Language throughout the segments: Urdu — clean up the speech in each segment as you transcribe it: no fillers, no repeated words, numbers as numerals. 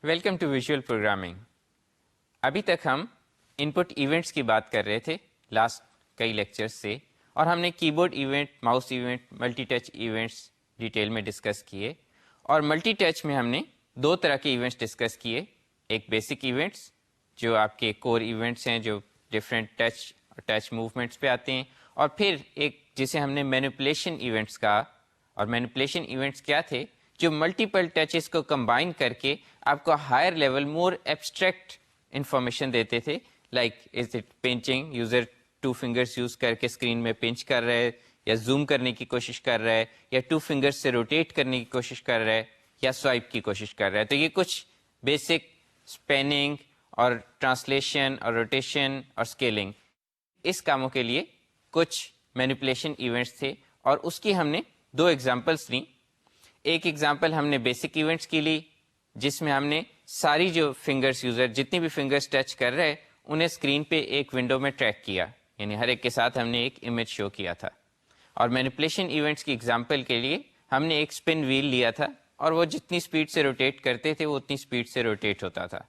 Welcome to visual programming. ابھی تک ہم ان پٹ ایونٹس کی بات کر رہے تھے لاسٹ کئی لیکچرز سے، اور ہم نے کی board event, mouse event, multi touch events detail میں ڈسکس کیے. اور ملٹی ٹچ میں ہم نے دو طرح کے ایونٹس ڈسکس کیے. ایک بیسک ایونٹس جو آپ کے کور ایونٹس ہیں جو ڈفرینٹ ٹچ موومنٹس پہ آتے ہیں، اور پھر ایک جسے ہم نے مینیپولیشن ایونٹس کہا. اور مینیپولیشن ایونٹس کیا تھے؟ جو ملٹیپل ٹچز کو کمبائن کر کے آپ کو ہائر لیول مور ایبسٹریکٹ انفارمیشن دیتے تھے، like is it punching, user 2 fingers use کر کے اسکرین میں پنچ کر رہا ہے، یا زوم کرنے کی کوشش کر رہا ہے، یا 2 فنگرس سے روٹیٹ کرنے کی کوشش کر رہا ہے، یا سوائپ کی کوشش کر رہا ہے. تو یہ کچھ بیسک اسپیننگ اور ٹرانسلیشن اور روٹیشن اور اسکیلنگ اس کاموں کے لیے کچھ مینیپولیشن ایونٹس تھے، اور اس کی ہم نے 2 ایگزامپلس لیں. ایک ایگزامپل ہم نے بیسک ایونٹس کی لی، جس میں ہم نے ساری جو فنگرس یوزر جتنی بھی فنگرس ٹچ کر رہے انہیں اسکرین پہ ایک ونڈو میں ٹریک کیا، یعنی ہر ایک کے ساتھ ہم نے ایک امیج شو کیا تھا. اور مینیپولیشن ایونٹس کی ایگزامپل کے لیے ہم نے ایک اسپن ویل لیا تھا، اور وہ جتنی اسپیڈ سے روٹیٹ کرتے تھے وہ اتنی اسپیڈ سے روٹیٹ ہوتا تھا.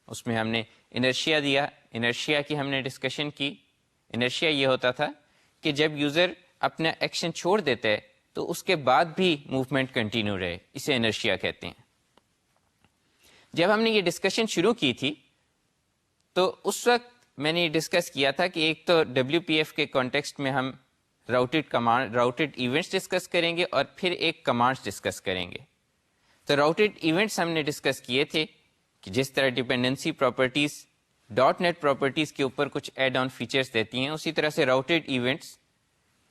اس میں ہم نے انرشیا دیا. انرشیا کی ہم نے ڈسکشن کی. انرشیا یہ ہوتا تھا کہ جب یوزر اپنا ایکشن چھوڑ دیتا ہے تو اس کے بعد بھی موومنٹ کنٹینیو رہے، اسے انرشیا کہتے ہیں. جب ہم نے یہ ڈسکشن شروع کی تھی تو اس وقت میں نے یہ ڈسکس کیا تھا کہ ایک تو WPF کے کانٹیکسٹ میں ہم راؤٹڈ ایونٹس ڈسکس کریں گے، اور پھر ایک کمانڈس ڈسکس کریں گے. تو راؤٹڈ ایونٹس ہم نے ڈسکس کیے تھے کہ جس طرح dependency properties dot net properties کے اوپر کچھ ایڈ آن فیچرز دیتی ہیں، اسی طرح سے راؤٹڈ ایونٹس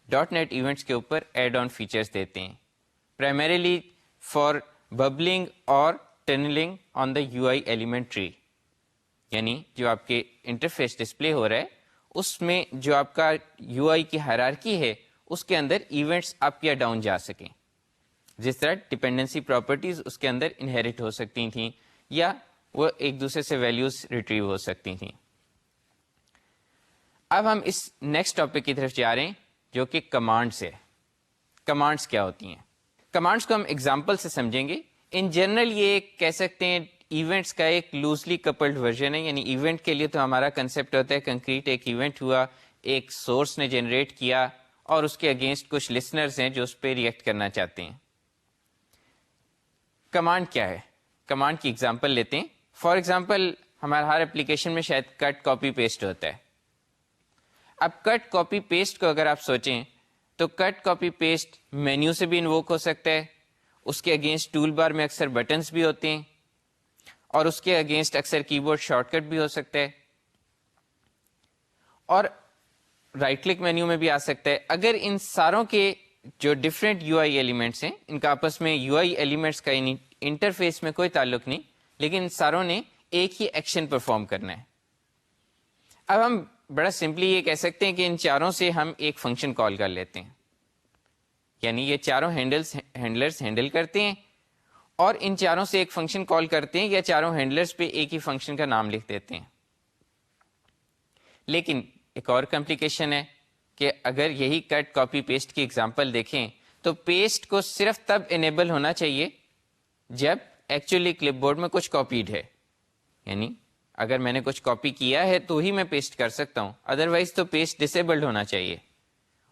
ڈاٹ نیٹ ایونٹس کے اوپر ایڈ آن فیچرز دیتے ہیں، پرائمریلی فار ببلنگ اور ٹنلنگ آن دا UI ایلیمنٹ ٹری. یعنی جو آپ کے انٹرفیس ڈسپلے ہو رہا ہے اس میں جو آپ کا UI کی ہائرارکی ہے اس کے اندر ایونٹس اپ یا ڈاؤن جا سکیں، جس طرح ڈپینڈنسی پراپرٹیز اس کے اندر انہیریٹ ہو سکتی تھیں، یا وہ ایک دوسرے سے ویلیوز ریٹریو ہو سکتی تھیں. اب ہم اس نیکسٹ ٹاپک کی طرف جا رہے ہیں جو کہ کمانڈس ہے. کمانڈس کیا ہوتی ہیں؟ کمانڈس کو ہم ایگزامپل سے سمجھیں گے. ان جنرل یہ ایک کہہ سکتے ہیں ایونٹس کا ایک لوزلی کپلڈ ورژن ہے. یعنی ایونٹ کے لیے تو ہمارا کنسیپٹ ہوتا ہے کنکریٹ ایک ایونٹ ہوا، ایک سورس نے جنریٹ کیا، اور اس کے اگینسٹ کچھ لسنرز ہیں جو اس پہ ریئیکٹ کرنا چاہتے ہیں. کمانڈ کیا ہے؟ کمانڈ کی ایگزامپل لیتے ہیں. فار ایگزامپل ہمارا ہر اپلیکیشن میں شاید کٹ کاپی پیسٹ ہوتا ہے. اب کٹ کاپی پیسٹ کو اگر آپ سوچیں تو کٹ کاپی پیسٹ مینیو سے بھی انووک ہو سکتا ہے، اس کے اگینسٹ ٹول بار میں اکثر بٹنز بھی ہوتے ہیں، اور اس کے اگینسٹ اکثر کی بورڈ شارٹ کٹ بھی ہو سکتا ہے، اور رائٹ کلک مینیو میں بھی آ سکتا ہے. اگر ان ساروں کے جو ڈفرینٹ UI ایلیمنٹس ہیں ان کا آپس میں UI ایلیمنٹس کا انٹرفیس میں کوئی تعلق نہیں، لیکن ان ساروں نے ایک ہی ایکشن پرفارم کرنا ہے. اب ہم بڑا سمپلی یہ کہہ سکتے ہیں کہ ان چاروں سے ہم ایک فنکشن کال کر لیتے ہیں. یعنی یہ چاروں ہینڈلرز ہینڈل کرتے ہیں، اور ان چاروں سے ایک فنکشن کال کرتے ہیں، یا چاروں ہینڈلرز پہ ایک ہی فنکشن کا نام لکھ دیتے ہیں. لیکن ایک اور کمپلیکیشن ہے کہ اگر یہی کٹ کاپی پیسٹ کی ایگزامپل دیکھیں تو پیسٹ کو صرف تب انیبل ہونا چاہیے جب ایکچولی کلپ بورڈ میں کچھ کاپیڈ ہے. یعنی اگر میں نے کچھ کاپی کیا ہے تو ہی میں پیسٹ کر سکتا ہوں، ادروائز تو پیسٹ ڈسیبلڈ ہونا چاہیے.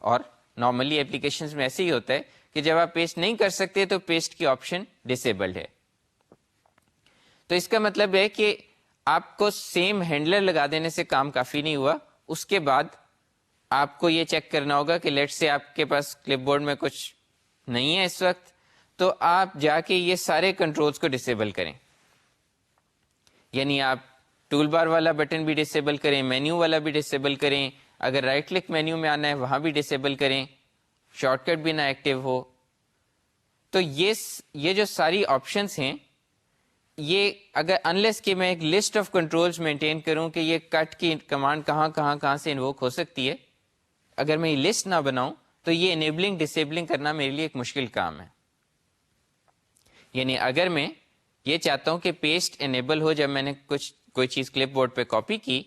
اور نارملی اپلیکیشنز میں ایسے ہی ہوتا ہے کہ جب آپ پیسٹ نہیں کر سکتے تو پیسٹ کی آپشن ڈسیبلڈ ہے. تو اس کا مطلب ہے کہ آپ کو سیم ہینڈلر لگا دینے سے کام کافی نہیں ہوا، اس کے بعد آپ کو یہ چیک کرنا ہوگا کہ لیٹ سے آپ کے پاس کلپ بورڈ میں کچھ نہیں ہے اس وقت، تو آپ جا کے یہ سارے کنٹرولز کو ڈسیبل کریں. یعنی آپ ٹول بار والا بٹن بھی ڈسیبل کریں، مینیو والا بھی ڈسیبل کریں، اگر رائٹ کلک مینیو میں آنا ہے وہاں بھی ڈسیبل کریں، شارٹ کٹ بھی نہ ایکٹیو ہو. تو یہ جو ساری آپشنس ہیں، یہ اگر انلیس کہ میں ایک لسٹ آف کنٹرولز مینٹین کروں کہ یہ کٹ کی کمانڈ کہاں سے انووک ہو سکتی ہے، اگر میں یہ لسٹ نہ بناؤں تو یہ انیبلنگ ڈسیبلنگ کرنا میرے لیے ایک مشکل کام ہے. یعنی اگر میں یہ چاہتا ہوں کہ پیسٹ انیبل ہو جب میں نے کوئی چیز کلپ بورڈ پہ کاپی کی،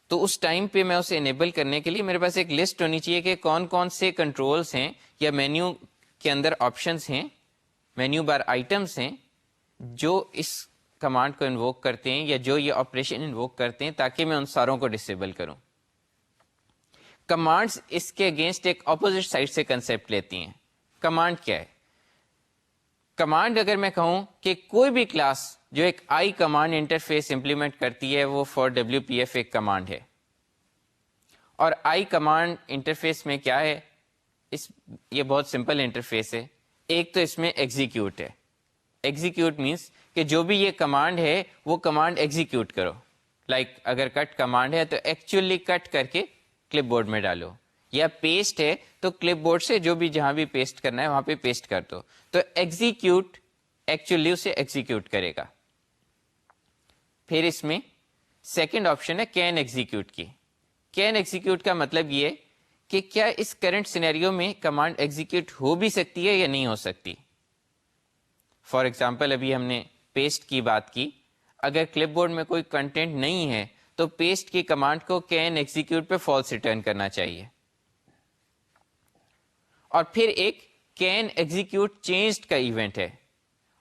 تو اس ٹائم پہ میں اسے انیبل کرنے کے لیے میرے پاس ایک لسٹ ہونی چاہیے کہ کون کون سے کنٹرولز ہیں یا مینیو کے اندر آپشنز ہیں، مینیو بار آئٹمس ہیں جو اس کمانڈ کو انووک کرتے ہیں یا جو یہ آپریشن انووک کرتے ہیں تاکہ میں ان ساروں کو ڈسیبل کروں. کمانڈس اس کے اگینسٹ ایک اپوزٹ سائڈ سے کنسیپٹ لیتی ہیں. کمانڈ کیا ہے؟ کمانڈ اگر میں کہوں کہ کوئی بھی کلاس جو ایک آئی کمانڈ انٹرفیس امپلیمنٹ کرتی ہے وہ فار WPF ایک کمانڈ ہے. اور آئی کمانڈ انٹرفیس میں کیا ہے؟ یہ بہت سمپل انٹرفیس ہے. ایک تو اس میں ایگزیکیوٹ ہے. ایگزیکیوٹ مینس کہ جو بھی یہ کمانڈ ہے وہ کمانڈ ایگزیکیوٹ کرو. لائک اگر کٹ کمانڈ ہے تو ایکچولی کٹ کر کے کلپ بورڈ میں ڈالو, یا پیسٹ ہے تو کلپ بورڈ سے جو بھی جہاں بھی پیسٹ کرنا ہے وہاں پہ پیسٹ کر دو. تو ایگزیکیوٹ ایکچولی اسے ایگزیکیوٹ کرے گا. پھر اس میں سیکنڈ آپشن ہے کین ایگزیکیوٹ کی. کین ایگزیکیوٹ کا مطلب یہ کہ کیا اس کرنٹ سینیریو میں کمانڈ ایگزیکیوٹ ہو بھی سکتی ہے یا نہیں ہو سکتی. فار ایگزامپل ابھی ہم نے پیسٹ کی بات کی. اگر کلپ بورڈ میں کوئی کنٹینٹ نہیں ہے تو پیسٹ کی کمانڈ کو کین ایگزیکیوٹ پہ فالس ریٹرن کرنا چاہیے. اور پھر ایک کین ایگزیکیوٹ چینجڈ کا ایونٹ ہے.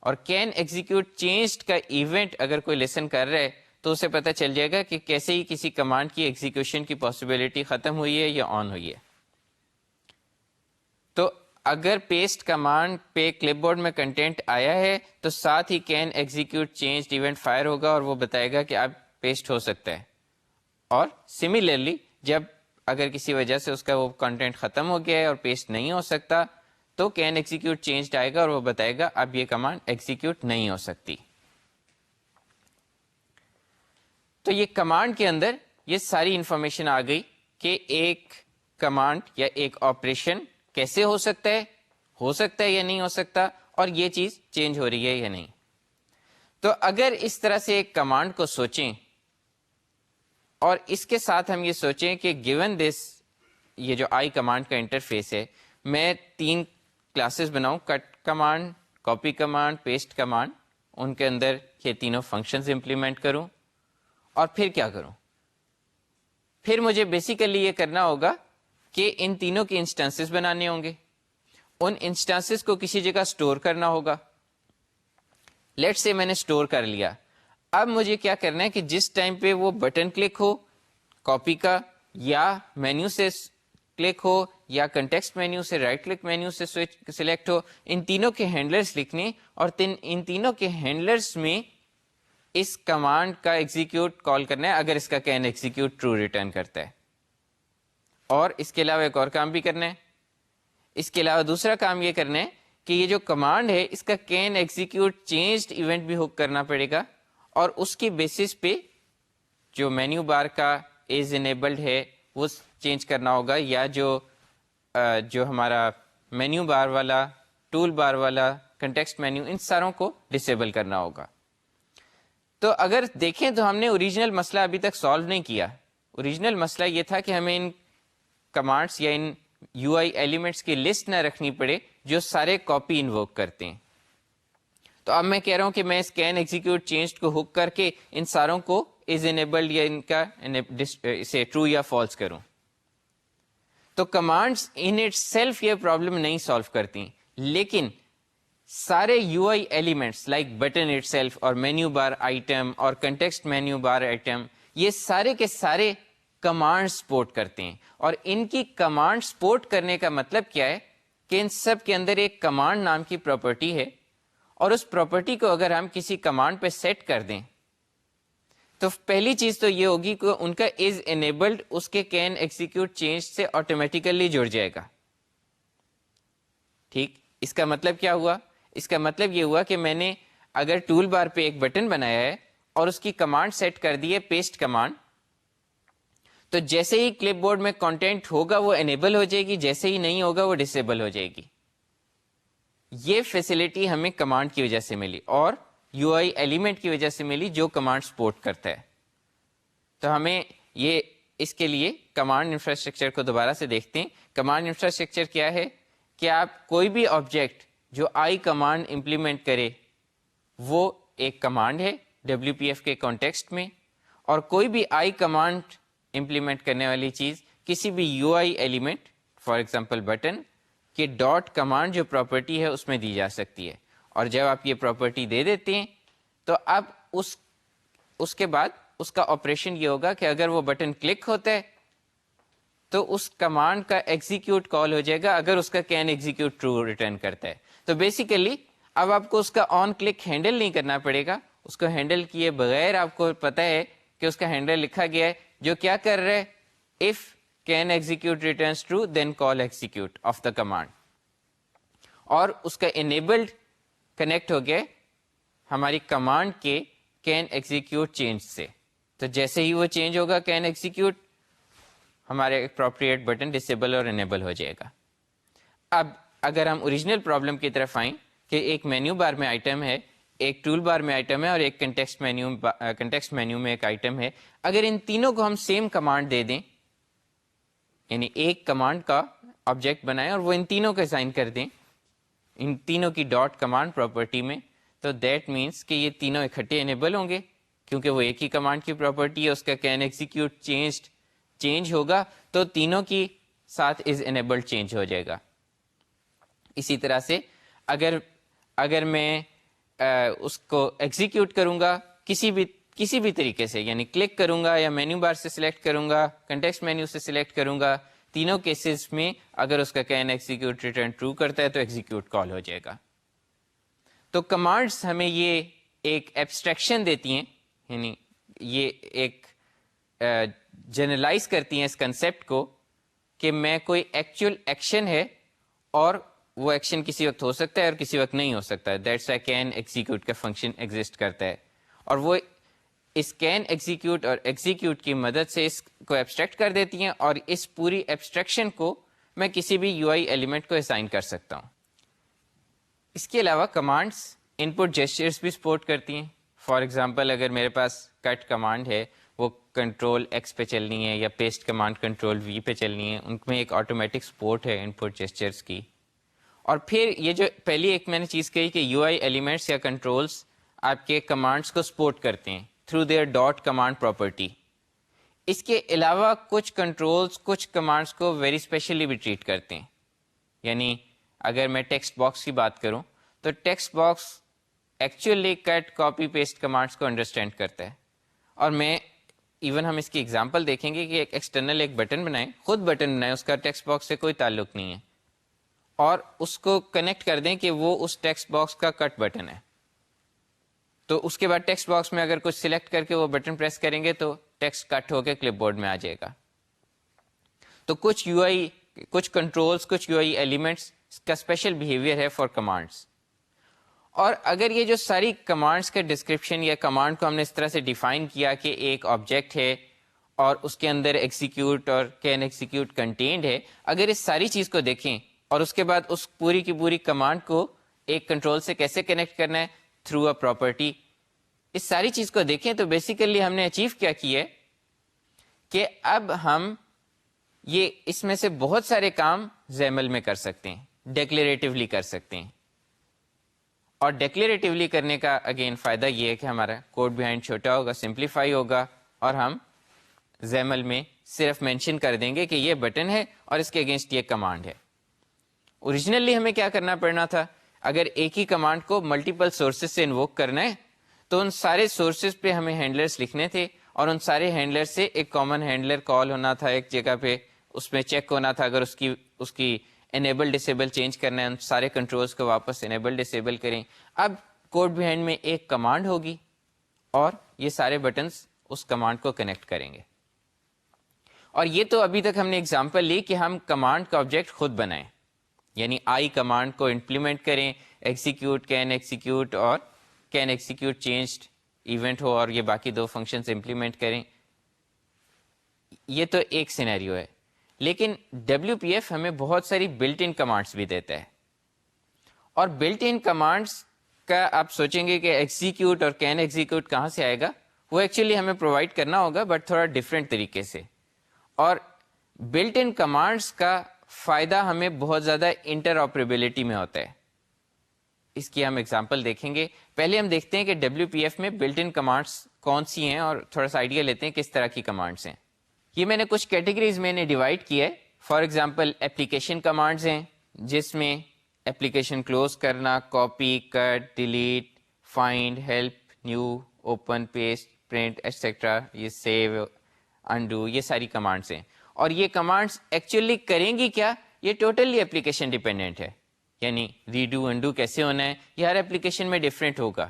اور کین ایگزیکیوٹ چینجڈ کا ایونٹ اگر کوئی لسن کر رہا ہے تو اسے پتہ چل جائے گا کہ کیسے ہی کسی کمانڈ کی ایگزیکیوشن کی پاسبلٹی ختم ہوئی ہے یا آن ہوئی ہے. تو اگر پیسٹ کمانڈ پہ کلپ بورڈ میں کنٹینٹ آیا ہے تو ساتھ he can execute changed event fire ہوگا اور وہ بتائے گا کہ اب پیسٹ ہو سکتا ہے. اور سملرلی جب اگر کسی وجہ سے اس کا وہ کنٹینٹ ختم ہو گیا ہے اور پیسٹ نہیں ہو سکتا تو کین ایگزیکیوٹ چینجڈ آئے گا اور وہ بتائے گا اب یہ کمانڈ ایگزیکیوٹ نہیں ہو سکتی. تو یہ کمانڈ کے اندر یہ ساری انفارمیشن آ گئی کہ ایک کمانڈ یا ایک آپریشن کیسے ہو سکتا ہے یا نہیں ہو سکتا, اور یہ چیز چینج ہو رہی ہے یا نہیں. تو اگر اس طرح سے ایک کمانڈ کو سوچیں اور اس کے ساتھ ہم یہ سوچیں کہ گیون دس یہ جو آئی کمانڈ کا انٹرفیس ہے میں 3 کلاسز بناؤں, cut command, copy command, paste command, ان کے اندر یہ تینوں فنکشنز امپلیمنٹ کروں. اور پھر کیا کروں؟ پھر مجھے بیسیکلی یہ کرنا ہوگا کہ ان تینوں کے انسٹنسز بنانے ہوں گے. ان انسٹنسز کو کسی جگہ سٹور کرنا ہوگا. لیٹس سے میں نے سٹور کر لیا. اب مجھے کیا کرنا ہے کہ جس ٹائم پہ وہ بٹن کلک ہو کاپی کا, یا مینیو سے کلک ہو, یا کنٹیکسٹ مینیو سے رائٹ کلک مینیو سے سلیکٹ ہو, ان تینوں کے ہینڈلرز لکھنے اور ان تینوں کے ہینڈلرز میں اس کمانڈ کا ایگزیکیوٹ کال کرنا ہے اگر اس کا کین ایگزیکیوٹ ٹرو ریٹرن کرتا ہے. اور اس کے علاوہ ایک اور کام بھی کرنا ہے. اس کے علاوہ دوسرا کام یہ کرنا ہے کہ یہ جو کمانڈ ہے اس کا کین ایگزیکیوٹ چینجڈ ایونٹ بھی ہک کرنا پڑے گا, اور اس کی بیسس پہ جو مینیو بار کا از انیبلڈ ہے وہ چینج کرنا ہوگا, یا جو ہمارا مینیو بار والا, ٹول بار والا, کنٹیکسٹ مینیو, ان ساروں کو ڈسیبل کرنا ہوگا. تو اگر دیکھیں تو ہم نے اوریجنل مسئلہ ابھی تک سالو نہیں کیا. اوریجنل مسئلہ یہ تھا کہ ہمیں ان کمانڈس یا ان یو آئی ایلیمنٹس کی لسٹ نہ رکھنی پڑے جو سارے کاپی انووک کرتے ہیں. تو اب میں کہہ رہا ہوں کہ میں اس کین ایگزیکیوٹ چینج کو ہک کر کے ان ساروں کو از انیبلڈ یا ان کا اسے ٹرو یا فالس کروں. تو کمانڈس ان اٹ سیلف یہ پرابلم نہیں سالو کرتی, لیکن سارے you I elements like button it self اور مینیو بار آئٹم اور کنٹیکسٹ مینیو بار آئٹم, یہ سارے کے سارے کمانڈ سپورٹ کرتے ہیں. اور ان کی کمانڈ سپورٹ کرنے کا مطلب کیا ہے کہ ان سب کے اندر ایک کمانڈ نام کی پراپرٹی ہے, اور اس پراپرٹی کو اگر ہم کسی کمانڈ پہ سیٹ کر دیں تو پہلی چیز تو یہ ہوگی کہ ان کا از انیبلڈ اس کے کین ایگزیکیوٹ چینج سے آٹومیٹیکلی جڑ جائے گا. ٹھیک, اس کا مطلب کیا ہوا؟ اس کا مطلب یہ ہوا کہ میں نے اگر ٹول بار پہ ایک بٹن بنایا ہے اور اس کی کمانڈ سیٹ کر دی ہے پیسٹ کمانڈ, تو جیسے ہی کلپ بورڈ میں کنٹینٹ ہوگا وہ انیبل ہو جائے گی, جیسے ہی نہیں ہوگا وہ ڈسیبل ہو جائے گی. یہ فیسلٹی ہمیں کمانڈ کی وجہ سے ملی اور یو آئی ایلیمنٹ کی وجہ سے ملی جو کمانڈ سپورٹ کرتا ہے. تو ہمیں یہ اس کے لیے کمانڈ انفراسٹرکچر کو دوبارہ سے دیکھتے ہیں. کمانڈ انفراسٹرکچر کیا ہے کہ آپ کوئی بھی آبجیکٹ جو آئی کمانڈ امپلیمنٹ کرے وہ ایک کمانڈ ہے WPF کے کانٹیکسٹ میں, اور کوئی بھی آئی کمانڈ امپلیمنٹ کرنے والی چیز کسی بھی you I element for example button کہ ڈاٹ کمانڈ جو پراپرٹی ہے اس میں دی جا سکتی ہے. اور جب آپ یہ پراپرٹی دے دیتے ہیں تو اب اس کے بعد اس کا آپریشن یہ ہوگا کہ اگر وہ بٹن کلک ہوتا ہے تو اس کمانڈ کا ایگزیکیوٹ کال ہو جائے گا اگر اس کا کین ایگزیکیوٹ ٹرو ریٹرن کرتا ہے. تو بیسیکلی اب آپ کو اس کا آن کلک ہینڈل نہیں کرنا پڑے گا, اس کو ہینڈل کیے بغیر آپ کو پتہ ہے کہ اس کا ہینڈل لکھا گیا ہے جو کیا کر رہا ہے, if can execute returns true then call execute of the command, اور اس کا انیبلڈ کنیکٹ ہو گیا ہماری کمانڈ کے کین ایگزیکیوٹ چینج سے. تو جیسے ہی وہ چینج ہوگا کین ایگزیکیوٹ, ہمارے اپروپریٹ بٹن ڈسیبل اور انیبل ہو جائے گا. اب اگر ہم اوریجنل پرابلم کی طرف آئیں کہ ایک مینیو بار میں آئٹم ہے, ایک ٹول بار میں آئٹم ہے اور ایک کنٹیکسٹ مینیو میں ایک آئٹم ہے, اگر ان تینوں کو ہم سیم کمانڈ دے دیں, یعنی ایک کمانڈ کا آبجیکٹ بنائیں اور وہ ان تینوں کو اسائن کر دیں ان تینوں کی ڈاٹ کمانڈ پراپرٹی میں, تو دیٹ مینس کہ یہ تینوں اکٹھے انیبل ہوں گے کیونکہ وہ ایک ہی کمانڈ کی پراپرٹی ہے, اس کا کین ایگزیکیوٹ چینج ہوگا تو تینوں کی ساتھ از انیبلڈ چینج ہو جائے گا. اسی طرح سے اگر میں اس کو ایگزیکیوٹ کروں گا کسی بھی طریقے سے, یعنی کلک کروں گا یا مینیو بار سے سلیکٹ کروں گا, کنٹیکسٹ مینیو سے سلیکٹ کروں گا, تینوں کیسز میں اگر اس کا کین ایگزیکیوٹ ریٹرن ٹرو کرتا ہے تو ایگزیکیوٹ کال ہو جائے گا. تو کمانڈس ہمیں یہ ایک ایبسٹریکشن دیتی ہیں, یعنی یہ ایک جنرلائز کرتی ہیں اس کنسیپٹ کو کہ میں کوئی ایکچوئل ایکشن ہے اور وہ ایکشن کسی وقت ہو سکتا ہے اور کسی وقت نہیں ہو سکتا ہے, دیٹس وائی کین ایگزیکیوٹ کا فنکشن ایگزسٹ کرتا ہے, اور وہ اس کین ایگزیکیوٹ اور ایگزیکیوٹ کی مدد سے اس کو ایبسٹریکٹ کر دیتی ہیں اور اس پوری ایبسٹریکشن کو میں کسی بھی یو آئی ایلیمنٹ کو اسائن کر سکتا ہوں. اس کے علاوہ کمانڈس ان پٹ جیسچرز بھی سپورٹ کرتی ہیں. فار ایگزامپل اگر میرے پاس کٹ کمانڈ ہے, وہ کنٹرول ایکس پہ چلنی ہے یا پیسٹ کمانڈ کنٹرول وی پہ چلنی ہے, ان میں ایک آٹومیٹک سپورٹ ہے ان پٹ جیسچرز کی. اور پھر یہ جو پہلی ایک میں نے چیز کہی کہ یو آئی ایلیمنٹس یا کنٹرولز آپ کے کمانڈس کو سپورٹ کرتے ہیں through their dot command property. اس کے علاوہ کچھ کنٹرولز کچھ کمانڈس کو ویری اسپیشلی بھی ٹریٹ کرتے ہیں. یعنی اگر میں ٹیکسٹ باکس کی بات کروں تو text box actually cut copy paste commands کو انڈرسٹینڈ کرتا ہے, اور میں ایون ہم اس کی ایگزامپل دیکھیں گے کہ ایک ایکسٹرنل ایک بٹن بنائیں, خود بٹن بنائیں, اس کا ٹیکسٹ باکس سے کوئی تعلق نہیں ہے, اور اس کو کنیکٹ کر دیں کہ وہ اس ٹیکسٹ باکس کا کٹ بٹن ہے. تو اس کے بعد ٹیکسٹ باکس میں اگر کچھ سلیکٹ کر کے وہ بٹن پریس کریں گے تو ٹیکسٹ کٹ ہو کے کلپ بورڈ میں آ جائے گا. تو کچھ کنٹرولز کچھ یو آئی ایلیمنٹس کا اسپیشل بیہیویئر ہے فار کمانڈس. اور اگر یہ جو ساری کمانڈس کے ڈسکرپشن یا کمانڈ کو ہم نے اس طرح سے ڈیفائن کیا کہ ایک آبجیکٹ ہے اور اس کے اندر ایگزیکیوٹ اور کین ایگزیکیوٹ کنٹینڈ ہے, اگر اس ساری چیز کو دیکھیں اور اس کے بعد اس پوری کی پوری کمانڈ کو ایک کنٹرول سے کیسے کنیکٹ کرنا ہے تھرو اے پراپرٹی, اس ساری چیز کو دیکھیں تو بیسیکلی ہم نے اچیو کیا ہے کہ اب ہم یہ اس میں سے بہت سارے کام زیمل میں کر سکتے ہیں, ڈیکلیریٹیولی کر سکتے ہیں. اور ڈیکلیریٹیولی کرنے کا اگین فائدہ یہ ہے کہ ہمارا کوڈ بیہائنڈ چھوٹا ہوگا, سمپلیفائی ہوگا, اور ہم زیمل میں صرف مینشن کر دیں گے کہ یہ بٹن ہے اور اس کے اگینسٹ یہ کمانڈ ہے. اوریجنلی ہمیں کیا کرنا پڑنا تھا, اگر ایک ہی کمانڈ کو ملٹیپل سورسز سے انووک کرنا ہے تو ان سارے سورسز پہ ہمیں ہینڈلرز لکھنے تھے, اور ان سارے ہینڈلر سے ایک کامن ہینڈلر کال ہونا تھا ایک جگہ پہ, اس میں چیک ہونا تھا اگر اس کی انیبل ڈسیبل چینج کرنا ہے, ان سارے کنٹرولز کو واپس انیبل ڈسیبل کریں. اب کوڈ بیہائنڈ میں ایک کمانڈ ہوگی اور یہ سارے بٹنز اس کمانڈ کو کنیکٹ کریں گے. اور یہ تو ابھی تک ہم نے اگزامپل لی کہ ہم کمانڈ کا آبجیکٹ خود بنائیں, یعنی آئی کمانڈ کو امپلیمنٹ کریں, ایگزیکیوٹ کین ایگزیکیوٹ اور کین ایگزیکیوٹ چینجڈ ایونٹ ہو, اور یہ باقی دو فنکشنز امپلیمنٹ کریں. یہ تو ایک سینیریو ہے. لیکن WPF ہمیں بہت ساری بلٹ ان کمانڈس بھی دیتا ہے, اور بلٹ ان کمانڈس کا آپ سوچیں گے کہ ایگزیکیوٹ اور کین ایگزیکیوٹ کہاں سے آئے گا, وہ ایکچولی ہمیں پرووائڈ کرنا ہوگا بٹ تھوڑا ڈفرینٹ طریقے سے. اور بلٹ ان کمانڈس کا فائدہ ہمیں بہت زیادہ انٹر آپریبلٹی میں ہوتا ہے. اس کی ہم ایگزامپل دیکھیں گے. پہلے ہم دیکھتے ہیں کہ WPF میں بلٹ ان کمانڈس کون سی ہیں اور تھوڑا سا آئیڈیا لیتے ہیں کس طرح کی کمانڈس ہیں. یہ میں نے کچھ کیٹیگریز میں نے ڈیوائڈ کیا ہے. فار ایگزامپل ایپلیکیشن کمانڈز ہیں جس میں ایپلیکیشن کلوز کرنا, copy, cut, delete, find, help, new, open, paste, print etcetera, یہ سیو، انڈو، یہ ساری کمانڈس ہیں. اور یہ کمانڈس ایکچولی کریں گی کیا، یہ ٹوٹلی اپلیکیشن ڈیپینڈنٹ ہے. یعنی ریڈو انڈو کیسے ہونا ہے یہ ہر اپلیکیشن میں ڈفرینٹ ہوگا.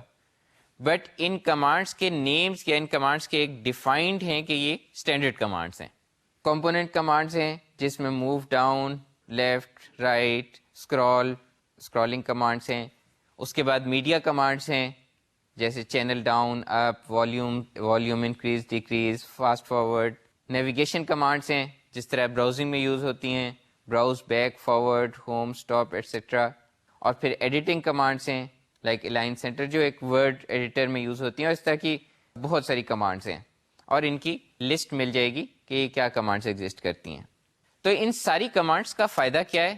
بٹ ان کمانڈس کے نیمز یا ان کمانڈس کے ایک ڈیفائنڈ ہیں کہ یہ اسٹینڈرڈ کمانڈس ہیں. کمپوننٹ کمانڈس ہیں جس میں move down, left, right, scrolling commands ہیں. اس کے بعد میڈیا کمانڈس ہیں جیسے channel down, up, volume increase decrease, fast forward. Navigation commands ہیں جس طرح براؤزنگ میں یوز ہوتی ہیں، browse back, forward, home, stop etcetera. اور پھر ایڈیٹنگ کمانڈس ہیں لائک الائن سینٹر جو ایک ورڈ ایڈیٹر میں یوز ہوتی ہیں. اور اس طرح کی بہت ساری کمانڈس ہیں اور ان کی لسٹ مل جائے گی کہ یہ کیا کمانڈس ایگزسٹ کرتی ہیں. تو ان ساری کمانڈس کا فائدہ کیا ہے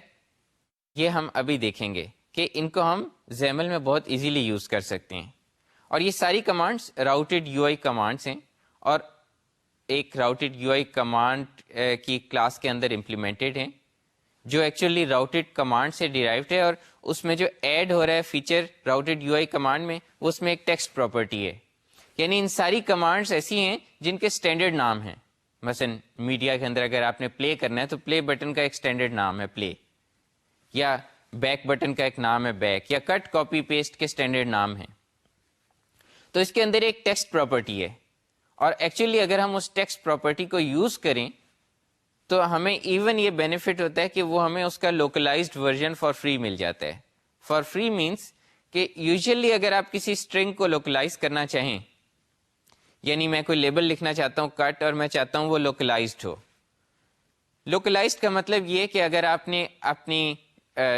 یہ ہم ابھی دیکھیں گے کہ ان کو ہم زیمل میں بہت ایزیلی یوز کر سکتے ہیں. اور یہ ساری کمانڈس راؤٹڈ یو آئی کمانڈس ہیں اور ایک راؤٹڈ یو آئی کمانڈ کی کلاس کے اندر امپلیمنٹڈ ہیں جو ایکچولی راؤٹڈ کمانڈ سے ڈیرائیوڈ ہے. اور اس میں جو ایڈ ہو رہا ہے فیچر راؤٹڈ یو آئی کمانڈ میں وہ اس میں ایک ٹیکسٹ پراپرٹی ہے. یعنی ان ساری کمانڈس ایسی ہیں جن کے اسٹینڈرڈ نام ہیں. مثلا میڈیا کے اندر اگر آپ نے پلے کرنا ہے تو پلے بٹن کا ایک اسٹینڈرڈ نام ہے پلے، یا بیک بٹن کا ایک نام ہے بیک، یا کٹ کاپی پیسٹ کے اسٹینڈرڈ نام ہیں. تو اس کے اندر ایک ٹیکسٹ پراپرٹی ہے اور ایکچولی اگر ہم اس ٹیکسٹ پراپرٹی کو یوز کریں تو ہمیں ایون یہ بینیفٹ ہوتا ہے کہ وہ ہمیں اس کا لوکلائزڈ ورژن فار فری مل جاتا ہے. فار فری مینس کہ یوزلی اگر آپ کسی اسٹرنگ کو لوکلائز کرنا چاہیں، یعنی میں کوئی لیبل لکھنا چاہتا ہوں کٹ اور میں چاہتا ہوں وہ لوکلائزڈ ہو. لوکلائزڈ کا مطلب یہ کہ اگر آپ نے اپنی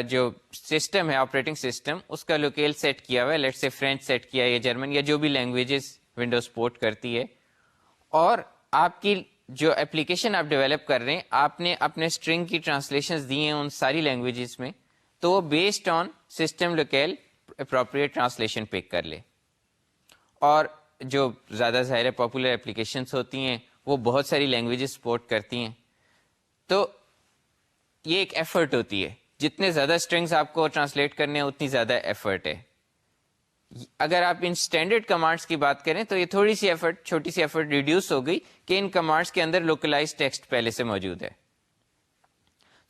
جو سسٹم ہے آپریٹنگ سسٹم اس کا لوکیل سیٹ کیا ہوا ہے، لیٹ سے فرینچ سیٹ کیا ہے یا جرمن یا جو بھی لینگویجز ونڈوز سپورٹ کرتی ہے، اور آپ کی جو اپلیکیشن آپ ڈیولپ کر رہے ہیں آپ نے اپنے اسٹرنگ کی ٹرانسلیشنز دی ہیں ان ساری لینگویجز میں، تو وہ based on system locale appropriate translation pick کر لے. اور جو زیادہ ظاہر پاپولر اپلیکیشنس ہوتی ہیں وہ بہت ساری لینگویجز سپورٹ کرتی ہیں، تو یہ ایک ایفرٹ ہوتی ہے. جتنے زیادہ اسٹرنگز آپ کو ٹرانسلیٹ کرنے ہیں اتنی زیادہ ایفرٹ ہے. اگر آپ ان اسٹینڈرڈ کمانڈس کی بات کریں تو یہ تھوڑی سی ایفرٹ، چھوٹی سی ایفرٹ ریڈیوس ہو گئی کہ ان کمانڈس کے اندر لوکلائز ٹیکسٹ پہلے سے موجود ہے.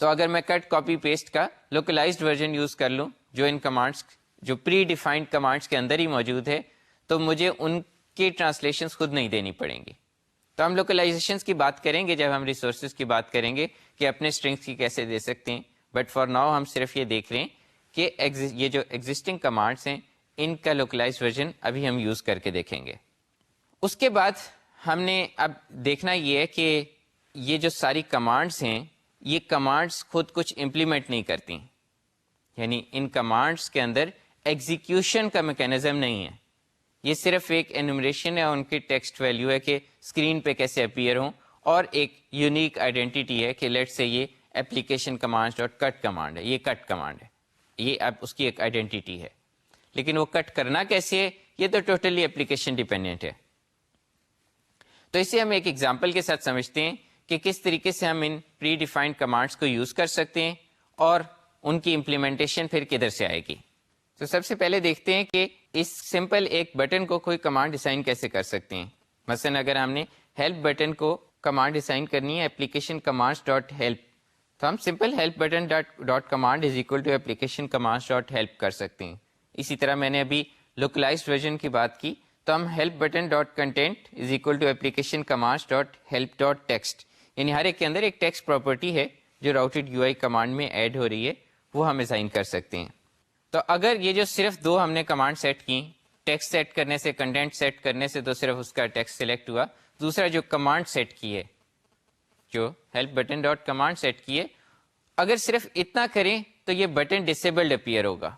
تو اگر میں کٹ کاپی پیسٹ کا لوکلائزڈ ورژن یوز کر لوں جو ان کمانڈس جو پری ڈیفائنڈ کمانڈس کے اندر ہی موجود ہے تو مجھے ان کی ٹرانسلیشنز خود نہیں دینی پڑیں گی. تو ہم لوکلائزیشنز کی بات کریں گے جب ہم ریسورسز کی بات کریں گے کہ اپنے اسٹرنگس کی کیسے دے سکتے ہیں. بٹ فار ناؤ ہم صرف یہ دیکھ رہے ہیں کہ یہ جو ایگزسٹنگ کمانڈس ہیں ان کا لوکلائز ورژن ابھی ہم یوز کر کے دیکھیں گے. اس کے بعد ہم نے اب دیکھنا یہ ہے کہ یہ جو ساری کمانڈس ہیں یہ کمانڈس خود کچھ امپلیمنٹ نہیں کرتی، یعنی ان کمانڈس کے اندر ایگزیکیوشن کا میکینزم نہیں ہے. یہ صرف ایک انومریشن ہے، ان کی ٹیکسٹ ویلیو ہے کہ اسکرین پہ کیسے اپیئر ہوں، اور ایک یونیک آئیڈینٹی ہے کہ لیٹ سے یہ اپلیکیشن کمانڈ ڈاٹ کٹ کمانڈ ہے، یہ کٹ کمانڈ ہے، یہ اب اس کی ایک آئیڈینٹی ہے. لیکن وہ کٹ کرنا کیسے ہے یہ تو ٹوٹلی اپلیکیشن ڈیپینڈنٹ ہے. تو اسے ہم ایک ایگزامپل کے ساتھ سمجھتے ہیں کہ کس طریقے سے ہم ان پری ڈیفائنڈ کمانڈس کو یوز کر سکتے ہیں اور ان کی امپلیمنٹیشن پھر کدھر سے آئے گی. تو سب سے پہلے دیکھتے ہیں کہ اس سمپل ایک بٹن کو کوئی کمانڈ ڈیزائن کیسے کر سکتے ہیں. مثلا اگر ہم نے ہیلپ بٹن کو کمانڈ ڈیزائن کرنی ہے اپلیکیشن کمانڈس ڈاٹ ہیلپ، تو ہم simple help button dot command is equal to application commands dot help کر سکتے ہیں. اسی طرح میں نے ابھی لوکلائزڈ ورژن کی بات کی تو ہم help button dot content is equal to application commands dot help dot text, یعنی ہر ایک کے اندر ایک ٹیکسٹ پراپرٹی ہے جو راؤٹڈ یو آئی کمانڈ میں ایڈ ہو رہی ہے، وہ ہم ڈیزائن کر سکتے ہیں. تو اگر یہ جو صرف دو ہم نے کمانڈ سیٹ کی، ٹیکسٹ سیٹ کرنے سے کنٹینٹ سیٹ کرنے سے تو صرف اس کا ٹیکسٹ سلیکٹ ہوا، دوسرا جو کمانڈ سیٹ کی ہے جو help button dot command set کی ہے، اگر صرف اتنا کریں تو یہ بٹن ڈسیبلڈ اپیئر ہوگا.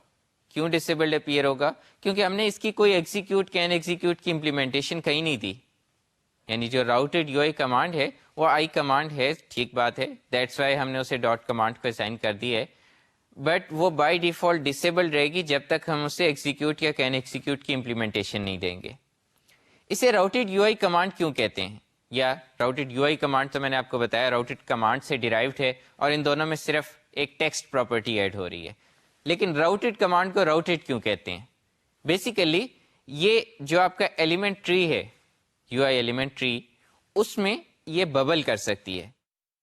کیوں ڈسیبلڈ اپیئر ہوگا؟ کیونکہ ہم نے اس کی کوئی ایگزیکیوٹ کین ایگزیکیوٹ کی امپلیمنٹیشن کہیں نہیں دی. یعنی جو راؤٹڈ یو آئی کمانڈ ہے وہ آئی کمانڈ ہے، ٹھیک بات ہے، دیٹس وائی ہم نے اسے ڈاٹ کمانڈ کو اسائن کر دی ہے، بٹ وہ بائی ڈیفالٹ ڈسیبل رہے گی جب تک ہم اسے ایگزیکیوٹ یا کین ایگزیکیوٹ کی امپلیمنٹیشن نہیں دیں گے. اسے راؤٹڈ یو آئی کمانڈ کیوں کہتے ہیں؟ یا راؤٹڈ یو آئی کمانڈ تو میں نے آپ کو بتایا راؤٹڈ کمانڈ سے ڈیرائیوڈ ہے اور ان دونوں میں صرف ایک ٹیکسٹ پراپرٹی ایڈ ہو رہی ہے. لیکن راؤٹڈ کمانڈ کو راؤٹڈ کیوں کہتے ہیں؟ بیسیکلی یہ جو آپ کا ایلیمنٹ ٹری ہے یو آئی ایلیمنٹ ٹری اس میں یہ ببل کر سکتی ہے.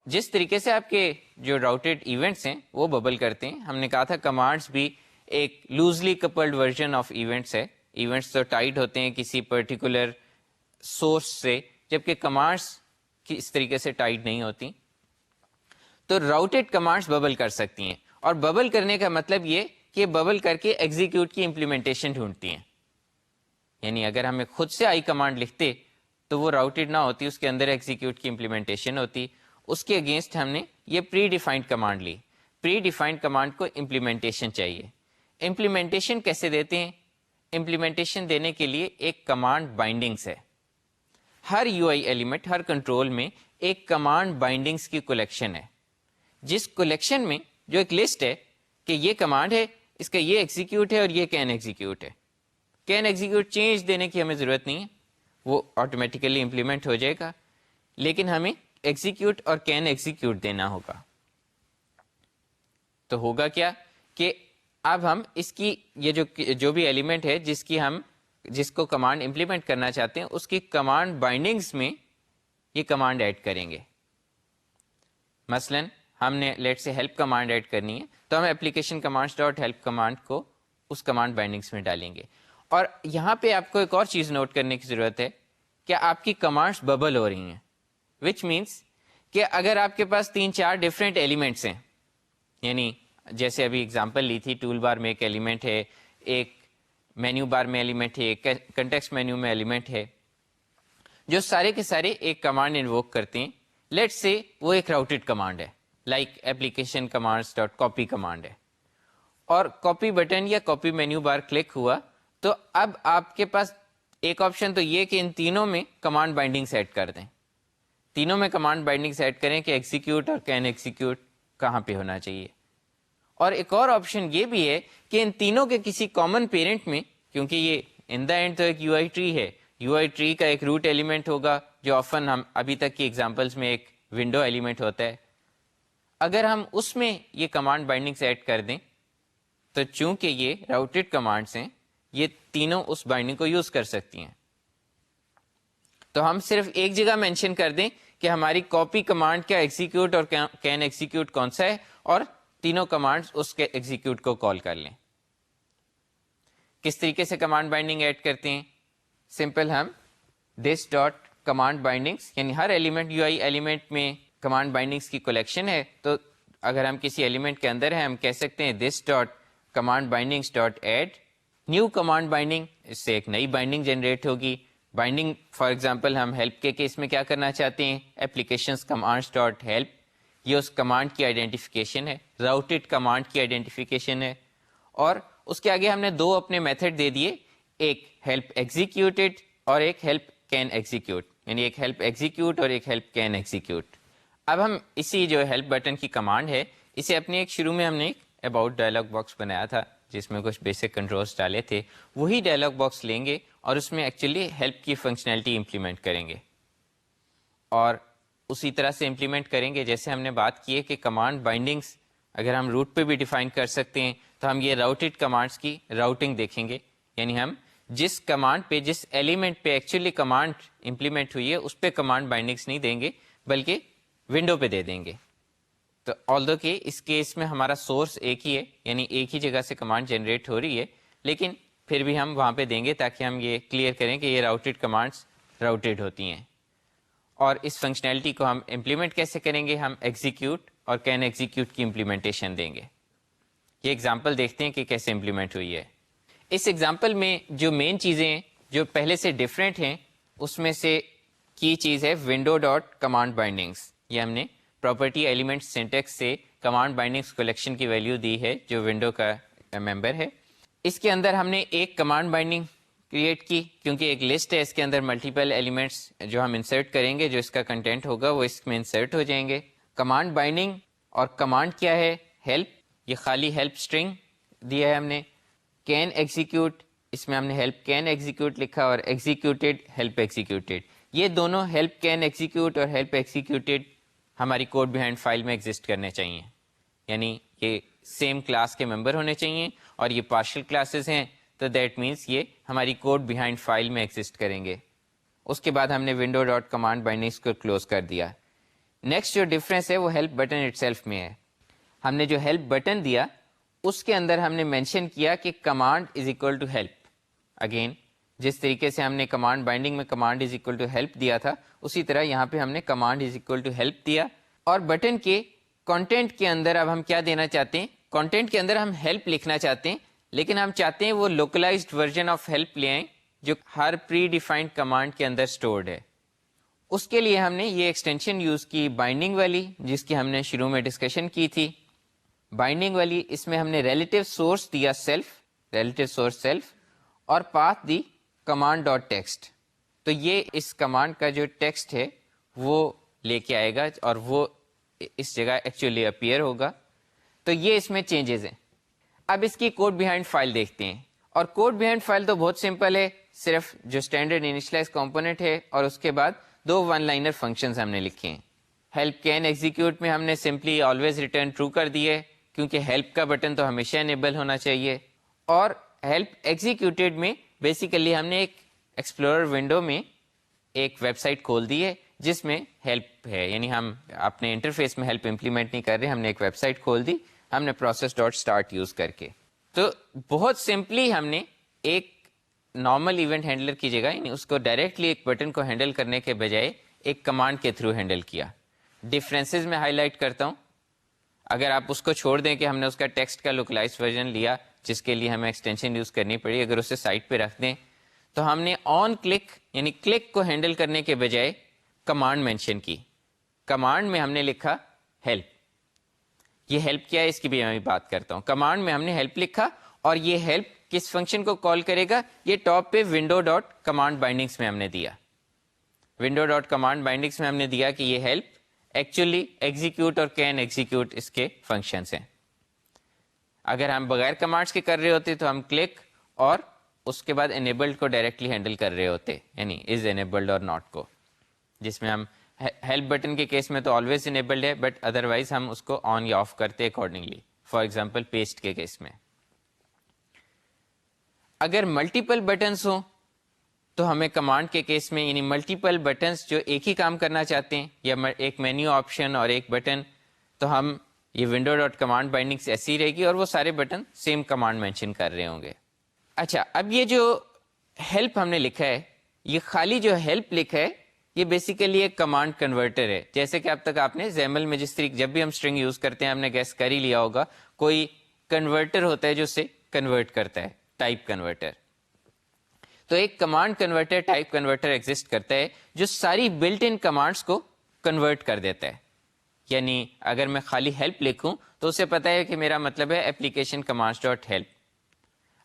جس طریقے سے آپ کے جو راؤٹیڈ ایونٹس ہیں وہ ببل کرتے ہیں, ہم نے کہا تھا کمانڈس بھی ایک loosely coupled version of events ہے. ایونٹس تو ٹائٹ ہوتے ہیں کسی پرٹیکولر سورس سے, جبکہ کمانڈس اس طریقے سے ٹائٹ نہیں ہوتی. تو راؤٹیڈ کمانڈس ببل کر سکتی ہیں, اور ببل کرنے کا مطلب یہ کہ ببل کر کے ایگزیکیوٹ کی امپلیمنٹیشن ڈھونڈتی ہیں. یعنی اگر ہمیں خود سے آئی کمانڈ لکھتے تو وہ راؤٹیڈ نہ ہوتی, اس کے اندر ایگزیکیوٹ کی امپلیمنٹیشن ہوتی. اس کے اگینسٹ ہم نے یہ پری ڈیفائنڈ کمانڈ لی. پری ڈیفائنڈ کمانڈ کو امپلیمنٹیشن چاہیے. امپلیمنٹیشن کیسے دیتے ہیں؟ امپلیمنٹیشن دینے کے لیے ایک کمانڈ بائنڈنگس ہے. ہر یو آئی ایلیمنٹ, ہر کنٹرول میں ایک کمانڈ بائنڈنگس کی کلیکشن ہے, جس کلیکشن میں جو ایک لسٹ ہے کہ یہ کمانڈ ہے, اس کا یہ ایگزیکیوٹ ہے اور یہ کین ایگزیکیوٹ ہے. کین ایگزیکیوٹ چینج دینے کی ہمیں ضرورت نہیں ہے, وہ آٹومیٹیکلی امپلیمنٹ ہو جائے گا, لیکن ہمیں ایگزیکیوٹ اور کین ایگزیکیوٹ دینا ہوگا. تو ہوگا کیا کہ اب ہم اس کی یہ جو بھی ایلیمنٹ ہے جس کو کمانڈ امپلیمنٹ کرنا چاہتے ہیں, اس کی کمانڈ بائنڈنگز میں یہ کمانڈ ایڈ کریں گے. مثلا ہم نے لیٹ سے ہیلپ کمانڈ ایڈ کرنی ہے, تو ہم application commands dot help command کو اس کمانڈ بائنڈنگس میں ڈالیں گے. اور یہاں پہ آپ کو ایک اور چیز نوٹ کرنے کی ضرورت ہے کہ آپ کی کمانڈس ببل ہو رہی ہیں, وچ مینس کہ اگر آپ کے پاس 3-4 ڈفرینٹ ایلیمنٹس ہیں, یعنی جیسے ابھی اگزامپل لی تھی, ٹول بار میں ایک ایلیمنٹ ہے, ایک مینیو بار میں ایلیمنٹ ہے, ایک کنٹیکسٹ مینیو میں ایلیمنٹ ہے, جو سارے کے سارے ایک کمانڈ انووک کرتے ہیں. لیٹ سے وہ ایک راؤٹیڈ کمانڈ ہے, like application commands dot copy command ہے, اور کاپی بٹن یا کاپی مینیو بار کلک ہوا تو اب آپ کے پاس ایک آپشن تو یہ کہ ان تینوں میں کمانڈ بائنڈنگ سیٹ کر دیں, تینوں میں کمانڈ بائنڈنگ سیٹ کریں کہ ایگزیکیوٹ اور کین ایگزیکیوٹ کہاں پہ ہونا چاہیے. اور ایک اور آپشن یہ بھی ہے کہ ان تینوں کے کسی کامن پیرنٹ میں, کیونکہ یہ ان دا اینڈ تو ایک یو آئی ٹری ہے, یو آئی ٹری کا ایک روٹ ایلیمنٹ ہوگا جو آفن ہم ابھی تک کی ایگزامپلس میں ایک ونڈو ایلیمنٹ ہوتا ہے. اگر ہم اس میں یہ کمانڈ بائنڈنگ سیٹ کر دیں تو چونکہ یہ راؤٹیڈ کمانڈس ہیں, یہ تینوں اس بائنڈنگ کو یوز کر سکتی ہیں. تو ہم صرف ایک جگہ مینشن کر دیں کہ ہماری کاپی کمانڈ کا ایگزیکیوٹ اور کین ایگزیکیوٹ کون سا ہے, اور تینوں کمانڈز اس کے ایگزیکیوٹ کو کال کر لیں. کس طریقے سے کمانڈ بائنڈنگ ایڈ کرتے ہیں؟ سمپل, ہم دس ڈاٹ کمانڈ بائنڈنگس, یعنی ہر ایلیمنٹ یو آئی ایلیمنٹ میں کمانڈ بائنڈنگس کی کلیکشن ہے, تو اگر ہم کسی ایلیمنٹ کے اندر ہیں ہم کہہ سکتے ہیں this dot command bindings dot add new command binding. اس سے ایک نئی بائنڈنگ جنریٹ ہوگی. بائنڈنگ فار ایگزامپل ہم ہیلپ کے کیس میں کیا کرنا چاہتے ہیں, اپلیکیشنز کمانڈس ڈاٹ ہیلپ, یہ اس کمانڈ کی آئیڈینٹیفیکیشن ہے, راؤٹیڈ کمانڈ کی آئیڈینٹیفیکیشن ہے. اور اس کے آگے ہم نے دو اپنے میتھڈ دے دیے, ایک ہیلپ ایگزیکیوٹیڈ اور ایک ہیلپ کین ایگزیکیوٹ, یعنی ایک ہیلپ ایگزیکیوٹ اور ایک ہیلپ کین ایگزیکیوٹ. اب ہم اسی جو ہیلپ بٹن کی کمانڈ ہے, اسے اپنے ایک شروع میں ہم نے ایک اباؤٹ ڈائلاگ باکس بنایا تھا جس میں کچھ بیسک کنٹرولز ڈالے تھے, وہی ڈائلاگ باکس لیں گے اور اس میں ایکچولی ہیلپ کی فنکشنلٹی امپلیمنٹ کریں گے, اور اسی طرح سے امپلیمنٹ کریں گے جیسے ہم نے بات کی ہے کہ کمانڈ بائنڈنگس اگر ہم روٹ پہ بھی ڈیفائن کر سکتے ہیں تو ہم یہ راؤٹیڈ کمانڈس کی راؤٹنگ دیکھیں گے, یعنی ہم جس کمانڈ پہ جس ایلیمنٹ پہ ایکچولی کمانڈ امپلیمنٹ ہوئی ہے اس پہ کمانڈ بائنڈنگس نہیں دیں گے بلکہ ونڈو پہ دے دیں گے. تو آلدو کہ اس کیس میں ہمارا سورس ایک ہی ہے, یعنی ایک ہی جگہ سے کمانڈ جنریٹ ہو رہی ہے, لیکن پھر بھی ہم وہاں پہ دیں گے تاکہ ہم یہ کلیئر کریں کہ یہ راؤٹیڈ کمانڈس راؤٹیڈ ہوتی ہیں. اور اس فنکشنلٹی کو ہم امپلیمنٹ کیسے کریں گے, ہم ایگزیکیوٹ اور کین ایگزیکیوٹ کی امپلیمنٹیشن دیں گے. یہ ایگزامپل دیکھتے ہیں کہ کیسے امپلیمنٹ ہوئی ہے. اس ایگزامپل میں جو مین چیزیں ہیں جو پہلے سے ڈفرینٹ ہیں اس میں سے کی چیز ہے ونڈو ڈاٹ کمانڈ بائنڈنگس. یہ ہم نے پراپرٹی ایلیمنٹ سینٹیکس سے کمانڈ بائنڈنگس کلیکشن کی ویلیو دی ہے جو ونڈو کا ممبر ہے. اس کے اندر ہم نے ایک کمانڈ بائنڈنگ کریٹ کی کیونکہ ایک لسٹ ہے, اس کے اندر ملٹیپل ایلیمنٹس جو ہم انسرٹ کریں گے, جو اس کا کنٹینٹ ہوگا وہ اس میں انسرٹ ہو جائیں گے. کمانڈ بائنڈنگ اور کمانڈ کیا ہے, ہیلپ, یہ خالی ہیلپ اسٹرنگ دیا ہے ہم نے. کین ایگزیکیوٹ, اس میں ہم نے ہیلپ کین ایگزیکیوٹ لکھا, اور ایگزیکیوٹیڈ ہیلپ ایگزیکیوٹیڈ. یہ دونوں ہیلپ کین ایگزیکیوٹ اور ہیلپ ایگزیکیوٹیڈ ہماری کوڈ بیہائنڈ فائل میں ایگزسٹ کرنے چاہیے, یعنی یہ سیم کلاس کے ممبر ہونے چاہیے اور یہ پارشل کلاسز ہیں تو دیٹ مینس یہ ہماری کوڈ بیہائنڈ فائل میں ایگزسٹ کریں گے. اس کے بعد ہم نے ونڈو ڈاٹ کمانڈ بائنڈنگس کو کلوز کر دیا. نیکسٹ جو ڈفرینس ہے وہ ہیلپ بٹن اٹ سیلف میں ہے. ہم نے جو ہیلپ بٹن دیا اس کے اندر ہم نے مینشن کیا کہ command is equal to help. Again جس طریقے سے ہم نے کمانڈ بائنڈنگ میں command is equal to help دیا تھا اسی طرح یہاں پہ ہم نے command is equal to help دیا. اور بٹن کے کانٹینٹ کے اندر اب ہم کیا دینا چاہتے ہیں, کانٹینٹ کے اندر ہم ہیلپ لکھنا چاہتے ہیں لیکن ہم چاہتے ہیں وہ لوکلائزڈ ورژن آف ہیلپ لے آئیں جو ہر پری ڈیفائنڈ کمانڈ کے اندر اسٹورڈ ہے. اس کے لیے ہم نے یہ ایکسٹینشن یوز کی بائنڈنگ والی, جس کی ہم نے شروع میں ڈسکشن کی تھی. بائنڈنگ والی اس میں ہم نے ریلیٹیو سورس دیا سیلف, ریلیٹیو سورس سیلف, اور پاتھ دی کمانڈ ڈاٹ ٹیکسٹ. تو یہ اس کمانڈ کا جو ٹیکسٹ ہے وہ لے کے آئے گا اور وہ اس جگہ ایکچولی اپیئر ہوگا. تو یہ اس میں چینجز ہیں. اب اس کی کوڈ بیہائنڈ فائل دیکھتے ہیں, اور کوڈ بیہائنڈ فائل تو بہت سمپل ہے, صرف جو اسٹینڈرڈ انیشلائز کمپوننٹ ہے اور اس کے بعد 2 ون لائنر فنکشنز ہم نے لکھے ہیں. ہیلپ کین ایگزیکیوٹ میں ہم نے سمپلی آلویز ریٹرن ٹرو کر دیے کیونکہ ہیلپ کا بٹن تو ہمیشہ انیبل ہونا چاہیے. اور ہیلپ ایگزیکیوٹیڈ میں بیسیکلی ہم نے ایک ایکسپلورر ونڈو میں ایک ویب سائٹ کھول دی ہے جس میں ہیلپ ہے, یعنی ہم اپنے انٹرفیس میں ہیلپ امپلیمنٹ نہیں کر رہے, ہم نے ایک ویب سائٹ کھول دی ہم نے پروسیس ڈاٹ اسٹارٹ یوز کر کے. تو بہت سمپلی ہم نے ایک نارمل ایونٹ ہینڈلر کی جگہ یعنی اس کو ڈائریکٹلی ایک بٹن کو ہینڈل کرنے کے بجائے ایک کمانڈ کے تھرو ہینڈل کیا. ڈفرینسز میں ہائی لائٹ کرتا ہوں. اگر آپ اس کو چھوڑ دیں کہ ہم نے اس کا ٹیکسٹ کا لوکلائز ورژن لیا جس کے لیے ہمیں ایکسٹینشن یوز کرنی پڑی, اگر اسے سائٹ پہ رکھ دیں تو ہم نے آن کلک یعنی کلک کو ہینڈل کرنے کے بجائے کمانڈ مینشن کی. کمانڈ میں ہم نے لکھا ہیلپ. یہ ہیلپ کیا ہے اس کی بھی میں بات کرتا ہوں. کمانڈ میں ہم نے ہیلپ لکھا اور یہ ہیلپ کس فنکشن کو کال کرے گا, یہ ٹاپ پہ ونڈو ڈاٹ کمانڈ بائنڈنگس میں ہم نے دیا. ونڈو ڈاٹ کمانڈ بائنڈنگس میں ہم نے دیا کہ یہ ہیلپ ایکچولی ایگزیکیوٹ اور کین ایگزیکیوٹ اس کے فنکشنس ہیں. اگر ہم بغیر کمانڈس کے کر رہے ہوتے تو ہم کلک اور اس کے بعد انیبلڈ کو ڈائریکٹلی ہینڈل کر رہے ہوتے, یعنی از انیبلڈ اور ناٹ کو, جس میں ہم ہیلپ بٹن کے کیس میں تو آلویز انیبلڈ ہے بٹ ادروائز ہم اس کو آن یا آف کرتے اکارڈنگلی. فار ایگزامپل پیسٹ کے کیس میں اگر ملٹیپل بٹنس ہوں تو ہمیں کمانڈ کے کیس میں یعنی ملٹیپل بٹنس جو ایک ہی کام کرنا چاہتے ہیں یا ایک مینیو آپشن اور ایک بٹن, تو ہم یہ ونڈو ڈاٹ کمانڈ بائنڈنگس ایسی رہے گی اور وہ سارے بٹن سیم کمانڈ مینشن کر رہے ہوں گے. اچھا, اب یہ جو ہیلپ ہم نے لکھا ہے, یہ خالی جو ہیلپ لکھا ہے یہ بیسیکلی ایک کمانڈ کنورٹر ہے. جیسے کہ اب تک آپ نے زیمل میں جس طریقے جب بھی ہم اسٹرنگ یوز کرتے ہیں ہم نے گیس کر ہی لیا ہوگا کوئی کنورٹر ہوتا ہے جو اسے کنورٹ کرتا ہے, ٹائپ کنورٹر. تو ایک command converter type converter exist کرتا ہے جو ساری بلٹ ان کمانڈس کو کنورٹ کر دیتا ہے. یعنی اگر میں خالی ہیلپ لکھوں تو اسے پتا ہے کہ میرا مطلب ہے اپلیکیشن کمانڈس ڈاٹ ہیلپ.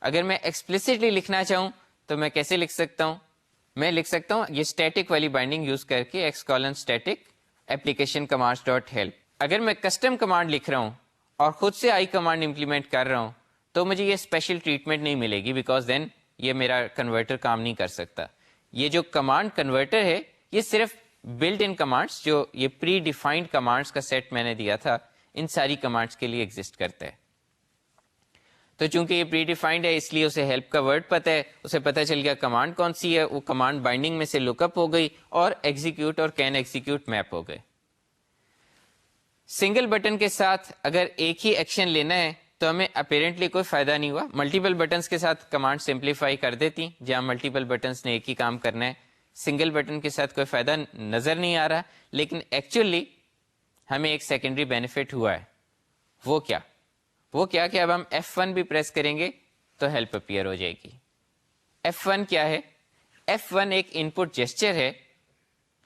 اگر میں ایکسپلسٹلی لکھنا چاہوں تو میں کیسے لکھ سکتا ہوں, میں لکھ سکتا ہوں یہ اسٹیٹک والی بائنڈنگ یوز کر کے x Colin static application commands dot help. اگر میں کسٹم کمانڈ لکھ رہا ہوں اور خود سے آئی کمانڈ امپلیمنٹ کر رہا ہوں تو مجھے یہ اسپیشل ٹریٹمنٹ نہیں ملے گی بیکاز دین یہ میرا کنورٹر کام نہیں کر سکتا. یہ جو کمانڈ کنورٹر ہے یہ صرف بلٹ ان کمانڈس جو یہ پری ڈیفائنڈ کمانڈس کا سیٹ میں نے دیا تھا ان ساری کمانڈس کے لیے ایگزسٹ کرتا ہے. تو چونکہ یہ پری ڈیفائنڈ ہے اس لیے اسے ہیلپ کا ورڈ پتہ ہے, اسے پتہ چل گیا کمانڈ کون سی ہے, وہ کمانڈ بائنڈنگ میں سے لک اپ ہو گئی اور ایگزیکیوٹ اور کین ایگزیکیوٹ میپ ہو گئے. سنگل بٹن کے ساتھ اگر ایک ہی ایکشن لینا ہے تو ہمیں اپیرنٹلی کوئی فائدہ نہیں ہوا. ملٹیپل بٹنس کے ساتھ کمانڈ سمپلیفائی کر دیتی جہاں ملٹیپل بٹنس نے ایک ہی کام کرنا ہے. سنگل بٹن کے ساتھ کوئی فائدہ نظر نہیں آ رہا, لیکن ایکچولی ہمیں ایک سیکنڈری بینیفٹ ہوا ہے. وہ کیا کہ اب ہم F1 بھی پریس کریں گے تو ہیلپ اپیئر ہو جائے گی. F1 کیا ہے؟ F1 ایک ان پٹ جیسچر ہے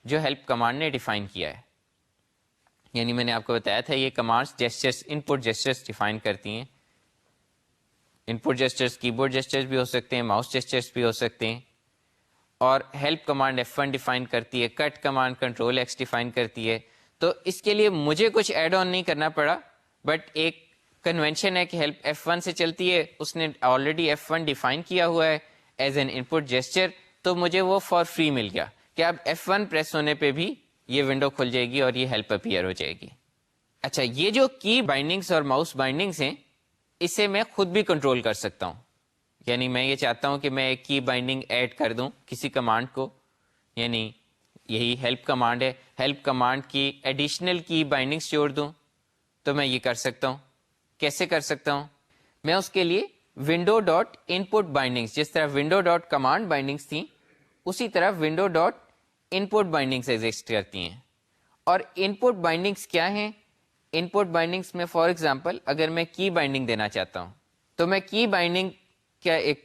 جو ہیلپ کمانڈ نے ڈیفائن کیا ہے. یعنی میں نے آپ کو بتایا تھا یہ کمانڈس جیسچرس ان پٹ جیسچرس ڈیفائن کرتی ہیں. ان پٹ جیسچرس کی بورڈ جیسچرس بھی ہو سکتے ہیں, ماؤس جیسچرس بھی ہو سکتے ہیں. اور ہیلپ کمانڈ F1 ڈیفائن کرتی ہے, کٹ کمانڈ کنٹرول ایکس ڈیفائن کرتی ہے. تو اس کے لیے مجھے کچھ ایڈ آن نہیں کرنا پڑا, بٹ ایک کنونشن ہے کہ ہیلپ F1 سے چلتی ہے, اس نے آلریڈی F1 ڈیفائن کیا ہوا ہے as an in put gesture, تو مجھے وہ فار فری مل گیا کہ اب F1 پریس ہونے پہ بھی یہ ونڈو کھل جائے گی اور یہ ہیلپ اپیئر ہو جائے گی. اچھا, یہ جو کی بائنڈنگس اور ماؤس بائنڈنگس ہیں اسے میں خود بھی کنٹرول کر سکتا ہوں. یعنی میں یہ چاہتا ہوں کہ میں ایک کی بائنڈنگ ایڈ کر دوں کسی کمانڈ کو، یعنی یہی ہیلپ کمانڈ ہے، ہیلپ کمانڈ کی ایڈیشنل کی بائنڈنگس جوڑ دوں، تو میں یہ کر سکتا ہوں. کیسے کر سکتا ہوں؟ میں اس کے لیے window dot input bindings, جس طرح ونڈو ڈاٹ کمانڈ بائنڈنگس تھیں اسی طرح window dot input bindings exist کرتی ہیں. اور ان پٹ بائنڈنگس کیا ہیں؟ ان پٹ بائنڈنگس میں فار ایگزامپل اگر میں کی بائنڈنگ دینا چاہتا ہوں تو میں کی بائنڈنگ کیا ایک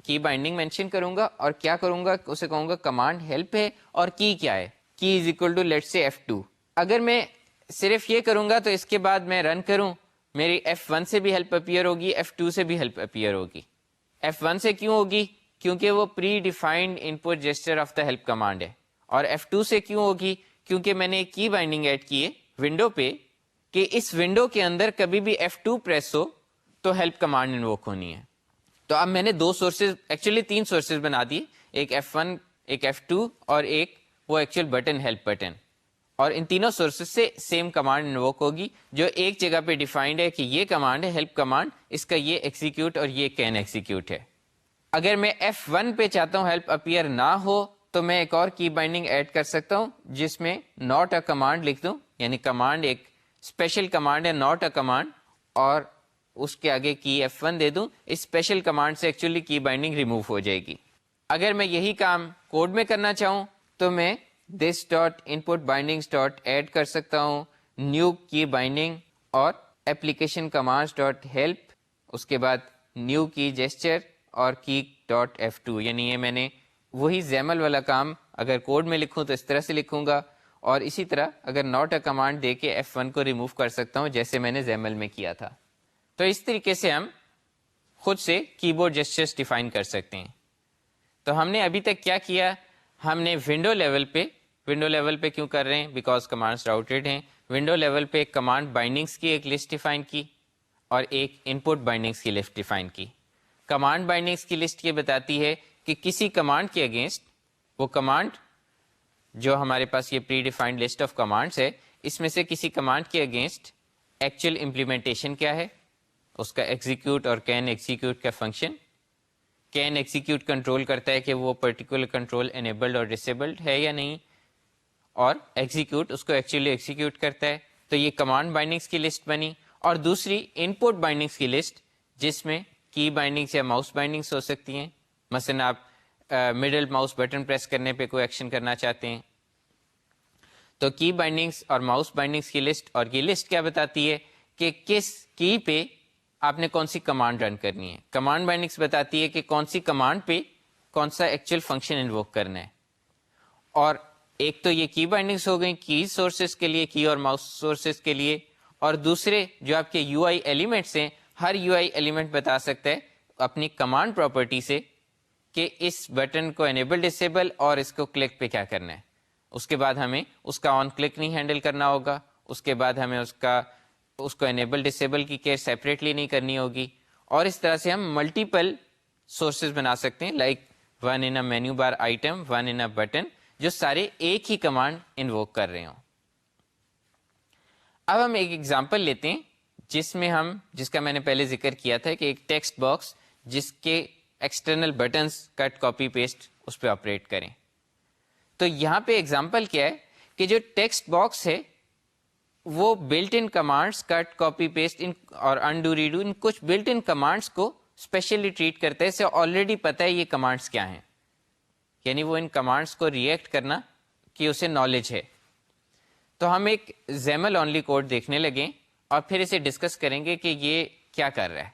کی بائنڈنگ مینشن کروں گا اور کیا کروں گا، اسے کہوں گا کمانڈ ہیلپ ہے اور کی کیا ہے، کی از equal to let's say F2. اگر میں صرف یہ کروں گا تو اس کے بعد میں رن کروں میری F1 سے بھی ہیلپ اپیئر ہوگی، F2 سے بھی ہیلپ اپیئر ہوگی. F1 سے کیوں ہوگی؟ کیونکہ وہ predefined input gesture of the help command ہے. اور F2 سے کیوں ہوگی؟ کیونکہ میں نے ایک کی بائنڈنگ ایڈ کی ہے ونڈو پہ کہ اس ونڈو کے اندر کبھی بھی F2 پریس ہو تو ہیلپ کمانڈ انووک ہونی ہے. تو اب میں نے دو سورسز، ایکچولی تین سورسز بنا دیے، ایک F1 ایک F2 اور ایک وہ ایکچوئل بٹن ہیلپ بٹن، اور ان تینوں سورسز سے سیم کمانڈ انووک ہوگی جو ایک جگہ پہ ڈیفائنڈ ہے کہ یہ کمانڈ ہے ہیلپ کمانڈ، اس کا یہ ایگزیکیوٹ اور یہ کین ایگزیکیوٹ ہے. اگر میں F1 پہ چاہتا ہوں ہیلپ اپیئر نہ ہو تو میں ایک اور کی بائنڈنگ ایڈ کر سکتا ہوں جس میں ناٹ اے کمانڈ لکھ دوں، یعنی کمانڈ ایک اسپیشل کمانڈ ہے ناٹ اے کمانڈ، اور اس کے آگے کی F1 دے دوں. اس اسپیشل کمانڈ سے ایکچولی کی بائنڈنگ ریموو ہو جائے گی. اگر میں یہی کام کوڈ میں کرنا چاہوں تو میں this dot input bindings dot add کر سکتا ہوں نیو کی بائنڈنگ اور اپلیکیشن کمانڈس ڈاٹ ہیلپ، اس کے بعد نیو کی جیسچر اور کی ڈاٹ F2. یعنی یہ میں نے وہی زیمل والا کام اگر کوڈ میں لکھوں تو اس طرح سے لکھوں گا، اور اسی طرح اگر ناٹ اے کمانڈ دے کے F1 کو ریموو کر سکتا ہوں جیسے میں نے زیمل میں کیا تھا. تو اس طریقے سے ہم خود سے کی بورڈ جیسچرز ڈیفائن کر سکتے ہیں. تو ہم نے ابھی تک کیا کیا؟ ہم نے ونڈو لیول پہ کیوں کر رہے ہیں؟ بیکاز کمانڈس راؤٹیڈ ہیں. ونڈو لیول پہ کمانڈ بائنڈنگس کی ایک لسٹ ڈیفائن کی اور ایک ان پٹ بائنڈنگس کی لسٹ ڈیفائن کی. کمانڈ بائنڈنگس کی لسٹ یہ بتاتی ہے کہ کسی کمانڈ کے اگینسٹ، وہ کمانڈ جو ہمارے پاس یہ predefined list of commands ہے، اس میں سے کسی کمانڈ کے اگینسٹ ایکچوئل امپلیمنٹیشن کیا ہے، اس کا ایگزیکیوٹ اور کین ایگزیکیوٹ کا فنکشن. کین ایگزیکیوٹ کنٹرول کرتا ہے کہ وہ پرٹیکولر کنٹرول انیبلڈ اور ڈسیبلڈ ہے یا نہیں، اور ایگزیکیوٹ اس کو ایکچولی ایگزیکیوٹ کرتا ہے. تو یہ کمانڈ بائنڈنگس کی لسٹ بنی. اور دوسری ان پٹ بائنڈنگس کی لسٹ جس میں کی بائنڈنگس یا ماؤس بائنڈنگس ہو سکتی ہیں. مثلا آپ مڈل ماؤس بٹن پریس کرنے پہ کوئی ایکشن کرنا چاہتے ہیں تو کی بائنڈنگس اور ماؤس بائنڈنگس کی لسٹ، اور یہ لسٹ کیا بتاتی ہے کہ کس کی پہ آپ نے کون سی کمانڈ رن کرنی ہے. کمانڈ بائنڈنگس بتاتی ہے کہ کون سی کمانڈ پہ کون سا ایکچوئل فنکشن انووک کرنا ہے. اور ایک تو یہ کی بائنڈنگس ہو گئی کی سورسز کے لیے، کی اور ماؤس سورسز کے لیے، اور دوسرے جو آپ کے یو آئی ایلیمنٹس ہیں، ہر یو آئی ایلیمنٹ بتا سکتا ہے اپنی کمانڈ پراپرٹی سے کہ اس بٹن کو انیبل ڈسیبل اور اس کو کلک پہ کیا کرنا ہے. اس کے بعد ہمیں اس کا آن کلک نہیں ہینڈل کرنا ہوگا، اس کے بعد ہمیں اس کو انیبل ڈسیبل کی کیس سیپریٹلی نہیں کرنی ہوگی. اور اس طرح سے ہم ملٹیپل سورسز بنا سکتے ہیں، like one in a menu bar item, one in a button, جو سارے ایک ہی کمانڈ انووک کر رہے ہوں. اب ہم ایک ایگزامپل لیتے ہیں جس کا میں نے پہلے ذکر کیا تھا کہ ایک ٹیکسٹ باکس جس کے external buttons cut copy paste اس پہ آپریٹ کریں. تو یہاں پہ ایگزامپل کیا ہے کہ جو ٹیکسٹ باکس ہے وہ built in commands cut copy paste اور انڈو ریڈو، ان کچھ بلٹ ان کمانڈس کو اسپیشلی ٹریٹ کرتا ہے. اسے آلریڈی پتہ ہے یہ کمانڈس کیا ہیں، یعنی وہ ان کمانڈس کو ریئیکٹ کرنا کہ اسے نالج ہے. تو ہم ایک زیمل اونلی کوڈ دیکھنے لگیں اور پھر اسے ڈسکس کریں گے کہ یہ کیا کر رہا ہے.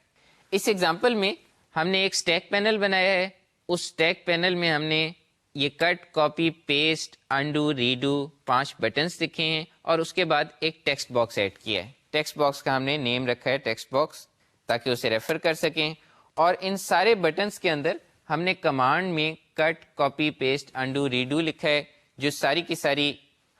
اس ایگزامپل میں ہم نے ایک اسٹیک پینل بنایا ہے. اس اسٹیک پینل میں ہم نے یہ cut copy paste undo redo 5 buttons لکھے ہیں اور اس کے بعد ایک ٹیکسٹ باکس ایڈ کیا ہے. ٹیکسٹ باکس کا ہم نے نیم رکھا ہے ٹیکسٹ باکس تاکہ اسے ریفر کر سکیں. اور ان سارے بٹنس کے اندر ہم نے کمانڈ میں cut copy paste undo redo لکھا ہے، جو ساری کی ساری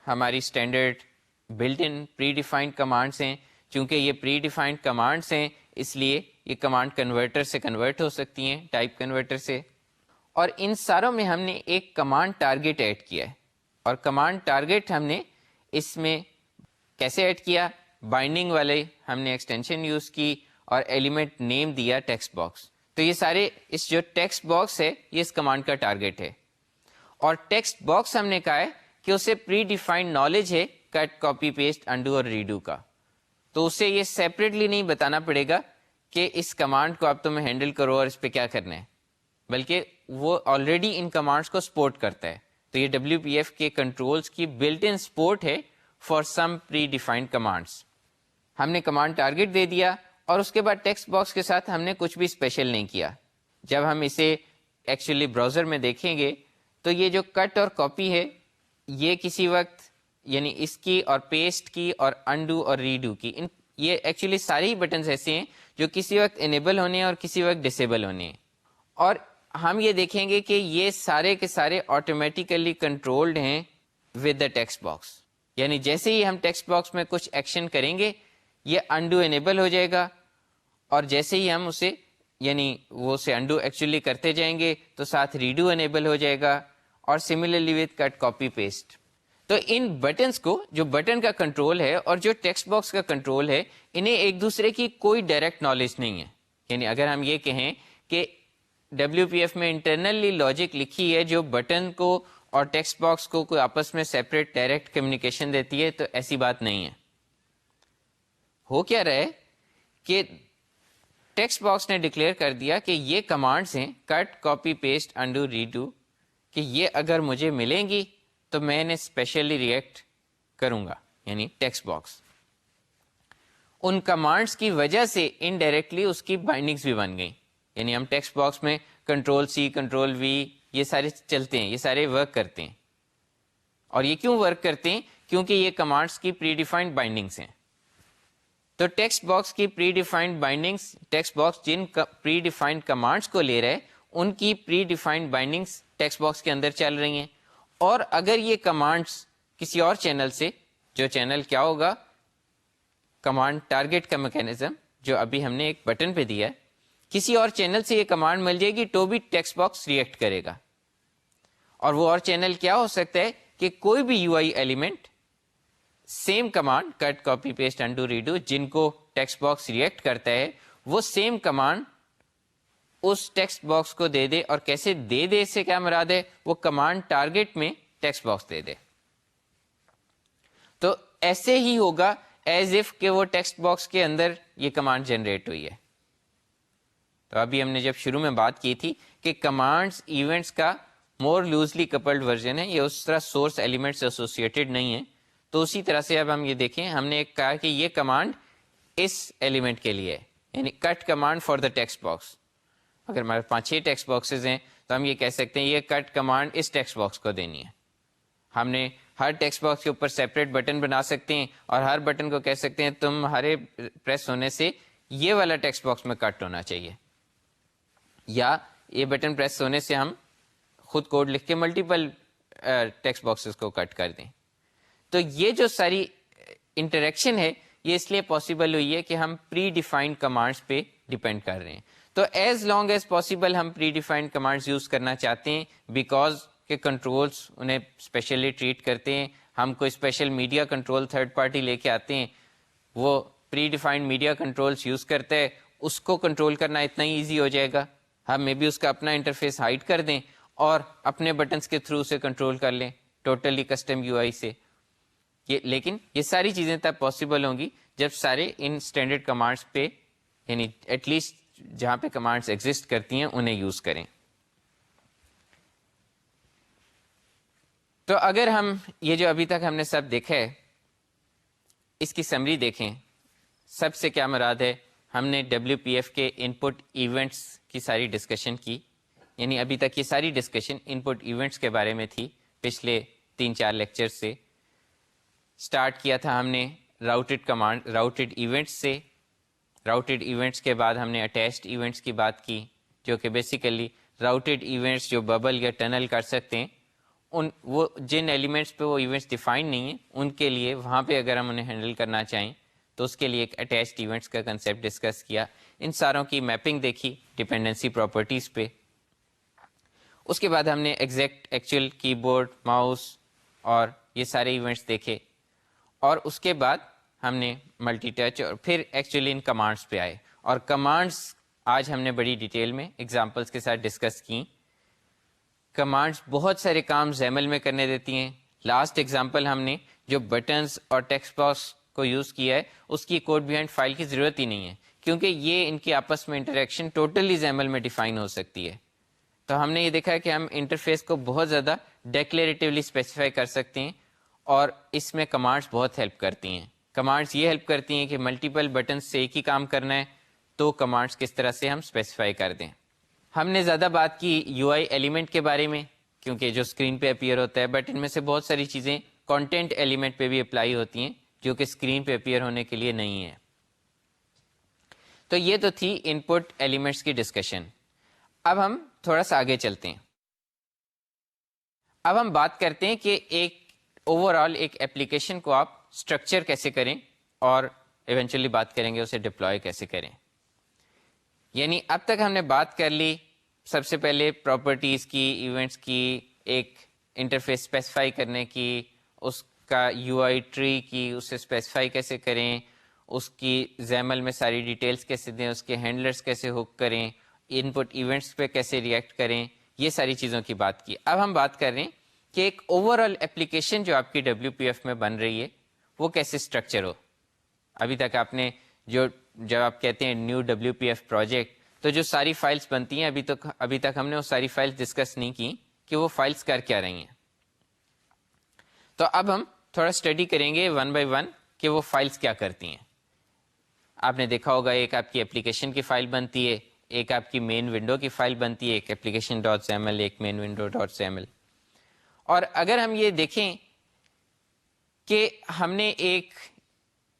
ہماری standard built in predefined commands ہیں. چونکہ یہ پری ڈیفائنڈ کمانڈس ہیں اس لیے یہ کمانڈ کنورٹر سے کنورٹ ہو سکتی ہیں، ٹائپ کنورٹر سے. اور ان ساروں میں ہم نے ایک کمانڈ ٹارگٹ ایڈ کیا ہے. اور کمانڈ ٹارگٹ ہم نے اس میں کیسے ایڈ کیا؟ بائنڈنگ والے ہم نے ایکسٹینشن یوز کی اور ایلیمنٹ نیم دیا ٹیکسٹ باکس. تو یہ سارے اس جو ٹیکسٹ باکس ہے یہ اس کمانڈ کا ٹارگیٹ ہے. اور ٹیکسٹ باکس ہم نے کہا ہے کہ اسے پری ڈیفائنڈ نالج ہے کٹ کاپی پیسٹ انڈو اور ریڈو کا, تو اسے یہ سیپریٹلی نہیں بتانا پڑے گا کہ اس کمانڈ کو اب تمہیں ہینڈل کرو اور اس پہ کیا کرنا ہے, بلکہ وہ آلریڈی ان کمانڈس کو سپورٹ کرتا ہے. تو یہ WPF کے کنٹرولز کی بلٹ ان سپورٹ ہے for some predefined commands. ہم نے کمانڈ ٹارگیٹ دے دیا اور اس کے بعد ٹیکسٹ باکس کے ساتھ ہم نے کچھ بھی اسپیشل نہیں کیا. جب ہم اسے ایکچولی براؤزر میں دیکھیں گے تو یہ جو کٹ اور کاپی ہے یہ کسی وقت یعنی اس کی اور پیسٹ کی اور انڈو اور ریڈو کی یہ ایکچولی سارے ہی بٹنز ایسے ہیں جو کسی وقت انیبل ہونے ہیں اور کسی وقت ڈسیبل ہونے ہیں. اور ہم یہ دیکھیں گے کہ یہ سارے کے سارے آٹومیٹیکلی کنٹرولڈ ہیں ود دا ٹیکسٹ باکس. یعنی جیسے ہی ہم ٹیکسٹ باکس میں کچھ ایکشن کریں گے یہ انڈو انیبل ہو جائے گا, اور جیسے ہی ہم اسے یعنی وہ اسے انڈو ایکچولی کرتے جائیں گے تو ساتھ ریڈو انیبل ہو جائے گا, اور similarly with cut copy paste. تو ان بٹنس کو جو بٹن کا کنٹرول ہے اور جو ٹیکسٹ باکس کا کنٹرول ہے انہیں ایک دوسرے کی کوئی ڈائریکٹ نالج نہیں ہے. یعنی اگر ہم یہ کہیں کہ WPF میں انٹرنلی لاجک لکھی ہے جو بٹن کو اور ٹیکسٹ باکس کو کوئی آپس میں سیپریٹ ڈائریکٹ کمیونیکیشن دیتی ہے, تو ایسی بات نہیں ہے. ہو کیا رہا ہے کہ ٹیکسٹ باکس نے ڈکلیئر کر دیا کہ یہ کمانڈز ہیں cut copy paste undo redo, کہ یہ اگر مجھے ملیں گی تو میں انہیں اسپیشلی ریئیکٹ کروں گا. یعنی ٹیکسٹ باکس ان کمانڈس کی وجہ سے انڈائریکٹلی اس کی بائنڈنگس بھی بن گئیں. یعنی ہم ٹیکسٹ باکس میں کنٹرول C کنٹرول V یہ سارے چلتے ہیں, یہ سارے ورک کرتے ہیں. اور یہ کیوں ورک کرتے ہیں؟ کیونکہ یہ کمانڈس کی پری ڈیفائنڈ بائنڈنگس ہیں. تو ٹیکسٹ باکس کی predefined bindings, text box جن پری ڈیفائنڈ کمانڈس کو لے رہے ہیں ان کی predefined bindings text box کے اندر چل رہی ہیں. اور اگر یہ کمانڈس کسی اور چینل سے, جو چینل کیا ہوگا کمانڈ ٹارگیٹ کا میکینزم جو ابھی ہم نے ایک بٹن پہ دیا ہے, کسی اور چینل سے یہ کمانڈ مل جائے گی تو بھی ٹیکسٹ باکس ریئیکٹ کرے گا. اور وہ اور چینل کیا ہو سکتا ہے کہ کوئی بھی UI element same command cut copy paste undo redo جن کو ٹیکسٹ باکس ریئیکٹ کرتا ہے وہ سیم کمانڈ اس ٹیکسٹ باکس کو دے دے. اور کیسے دے دے سے کیا مراد ہے, وہ کمانڈ ٹارگیٹ میں ٹیکسٹ باکس دے دے. تو ایسے ہی ہوگا ایز اف کہ وہ ٹیکسٹ باکس کے اندر یہ کمانڈ جنریٹ ہوئی ہے. تو ابھی ہم نے جب شروع میں بات کی تھی کہ کمانڈس ایونٹس کا مور لوزلی کپلڈ ورژن ہے, یہ اس طرح سورس ایلیمنٹ سے ایسوسیٹڈ نہیں ہے. تو اسی طرح سے اب ہم یہ دیکھیں, ہم نے ایک کہا کہ یہ کمانڈ اس ایلیمنٹ کے لیے ہے, یعنی cut command for the text box. اگر ہمارے 5-6 ٹیکسٹ باکسز ہیں تو ہم یہ کہہ سکتے ہیں یہ کٹ کمانڈ اس ٹیکسٹ باکس کو دینی ہے. ہم نے ہر ٹیکسٹ باکس کے اوپر سیپریٹ بٹن بنا سکتے ہیں اور ہر بٹن کو کہہ سکتے ہیں تمہارے پریس ہونے سے یہ والا ٹیکسٹ باکس میں کٹ ہونا چاہیے, یا یہ بٹن پریس ہونے سے ہم خود کوڈ لکھ کے ملٹیپل ٹیکسٹ باکسز کو کٹ کر دیں. تو یہ جو ساری انٹریکشن ہے یہ اس لیے پاسبل ہوئی ہے کہ ہم پری ڈیفائنڈ کمانڈس پہ ڈیپینڈ کر رہے ہیں. تو ایز لانگ ایز پاسبل ہم پری ڈیفائنڈ کمانڈس یوز کرنا چاہتے ہیں, بیکاز کہ کنٹرولس انہیں اسپیشلی ٹریٹ کرتے ہیں. ہم کوئی special media control third party لے کے آتے ہیں, وہ predefined media controls use کرتا ہے, اس کو کنٹرول کرنا اتنا ہی ایزی ہو جائے گا. ہم میں بھی اس کا اپنا انٹرفیس ہائڈ کر دیں اور اپنے بٹنس کے تھرو سے کنٹرول کر لیں ٹوٹلی کسٹم UI سے. لیکن یہ ساری چیزیں تب پاسبل ہوں گی جب سارے ان اسٹینڈرڈ کمانڈس پہ یعنی ایٹ لیسٹ جہاں پہ کمانڈس ایگزسٹ کرتی ہیں انہیں یوز کریں. تو اگر ہم یہ جو ابھی تک ہم نے سب دیکھا ہے اس کی سمری دیکھیں, سب سے کیا مراد ہے, ہم نے WPF کے ان پٹ ایونٹس کی ساری ڈسکشن کی. یعنی ابھی تک یہ ساری ڈسکشن ان پٹ ایونٹس کے بارے میں تھی. پچھلے 3-4 لیکچر سے سٹارٹ کیا تھا ہم نے راؤٹڈ ایونٹس سے. راؤٹڈ ایونٹس کے بعد ہم نے اٹیچڈ ایونٹس کی بات کی, جو کہ بیسیکلی راؤٹڈ ایونٹس جو ببل یا ٹنل کر سکتے ہیں, وہ جن ایلیمنٹس پہ وہ ایونٹس ڈیفائن نہیں ہیں ان کے لیے وہاں پہ اگر ہم انہیں ہینڈل کرنا چاہیں تو اس کے لیے ایک اٹیچڈ ایونٹس کا کنسیپٹ ڈسکس کیا. ان ساروں کی میپنگ دیکھی ڈپینڈنسی پراپرٹیز پہ. اس کے بعد ہم نے ایکچوئل کی بورڈ ماؤس اور یہ سارے ایونٹس دیکھے, اور اس کے بعد ہم نے ملٹی ٹچ اور پھر ایکچولی ان کمانڈس پہ آئے, اور کمانڈس آج ہم نے بڑی ڈیٹیل میں ایگزامپلس کے ساتھ ڈسکس کی. کمانڈس بہت سارے کام زیمل میں کرنے دیتی ہیں. لاسٹ ایگزامپل ہم نے جو بٹنز اور ٹیکسٹ باکس کو یوز کیا ہے اس کی کوڈ بیہائنڈ فائل کی ضرورت ہی نہیں ہے, کیونکہ یہ ان کی آپس میں انٹریکشن ٹوٹلی زیمل میں ڈیفائن ہو سکتی ہے. تو ہم نے یہ دیکھا ہے کہ ہم انٹرفیس کو بہت زیادہ ڈیکلیریٹیولی اسپیسیفائی کر سکتے ہیں, اور اس میں کمانڈس بہت ہیلپ کرتی ہیں. کمانڈس یہ ہیلپ کرتی ہیں کہ ملٹیپل بٹنس سے ایک ہی کام کرنا ہے, تو کمانڈس کس طرح سے ہم اسپیسیفائی کر دیں. ہم نے زیادہ بات کی یو آئی ایلیمنٹ کے بارے میں, کیونکہ جو اسکرین پہ اپیئر ہوتا ہے, بٹ ان میں سے بہت ساری چیزیں کانٹینٹ ایلیمنٹ پہ بھی اپلائی ہوتی ہیں جو کہ اسکرین پہ اپیئر ہونے کے لیے نہیں ہے. تو یہ تو تھی ان پٹ ایلیمنٹس کی ڈسکشن. اب ہم تھوڑا سا آگے چلتے ہیں. اب ہم بات کرتے ہیں کہ ایک اوور آل ایک ایپلیکیشن کو آپ اسٹرکچر کیسے کریں, اور ایونچولی بات کریں گے اسے ڈپلوائے کیسے کریں. یعنی اب تک ہم نے بات کر لی سب سے پہلے پراپرٹیز کی, ایونٹس کی, ایک انٹرفیس اسپیسیفائی کرنے کی, اس کا یو آئی ٹری کی, اسے اسپیسیفائی کیسے کریں, اس کی زیمل میں ساری ڈیٹیلز کیسے دیں, اس کے ہینڈلرز کیسے ہک کریں, ان پٹ ایونٹس پہ کیسے ریئیکٹ کریں, یہ ساری چیزوں کی بات کی. اب ہم بات کر رہے ہیں کہ ایک اوور آل ایپلیکیشن جو آپ کی WPF میں بن رہی ہے وہ کیسے اسٹرکچر ہو. ابھی تک آپ نے جب آپ کہتے ہیں نیو WPF پروجیکٹ, تو جو ساری فائلز بنتی ہیں ابھی تک ہم نے وہ ساری فائلز ڈسکس نہیں کی کہ وہ فائلز کر کیا رہی ہیں. تو اب ہم تھوڑا اسٹڈی کریں گے ون بائی ون کہ وہ فائلز کیا کرتی ہیں. آپ نے دیکھا ہوگا ایک آپ کی اپلیکیشن کی فائل بنتی ہے, ایک آپ کی مین ونڈو کی فائل بنتی ہے, ایک اپلیکیشن .xml, ایک مین ونڈو .xml. اور اگر ہم یہ دیکھیں کہ ہم نے ایک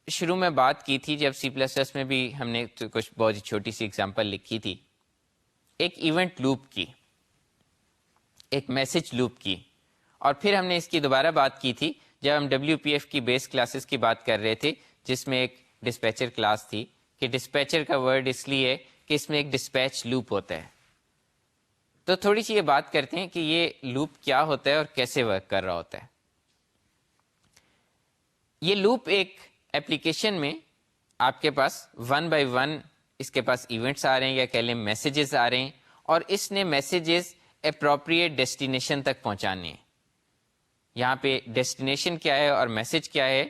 شروع میں بات کی تھی جب C++ میں بھی ہم نے کچھ بہت چھوٹی سی ایگزامپل لکھی تھی, ایک ایونٹ لوپ کی, ایک میسج لوپ کی, اور پھر ہم نے اس کی دوبارہ بات کی تھی جب ہم WPF کی بیس کلاسز کی بات کر رہے تھے, جس میں ایک ڈسپیچر کلاس تھی, کہ ڈسپیچر کا ورڈ اس لیے ہے کہ اس میں ایک ڈسپیچ لوپ ہوتا ہے. تو تھوڑی سی یہ بات کرتے ہیں کہ یہ لوپ کیا ہوتا ہے اور کیسے ورک کر رہا ہوتا ہے. یہ لوپ ایک ایپلیکیشن میں آپ کے پاس ون بائی ون اس کے پاس ایونٹس آ رہے ہیں, یا کہہ لیں میسیجز آ رہے ہیں, اور اس نے میسیجز اپروپریٹ ڈیسٹینیشن تک پہنچانے ہیں. یہاں پہ ڈیسٹینیشن کیا ہے اور میسج کیا ہے,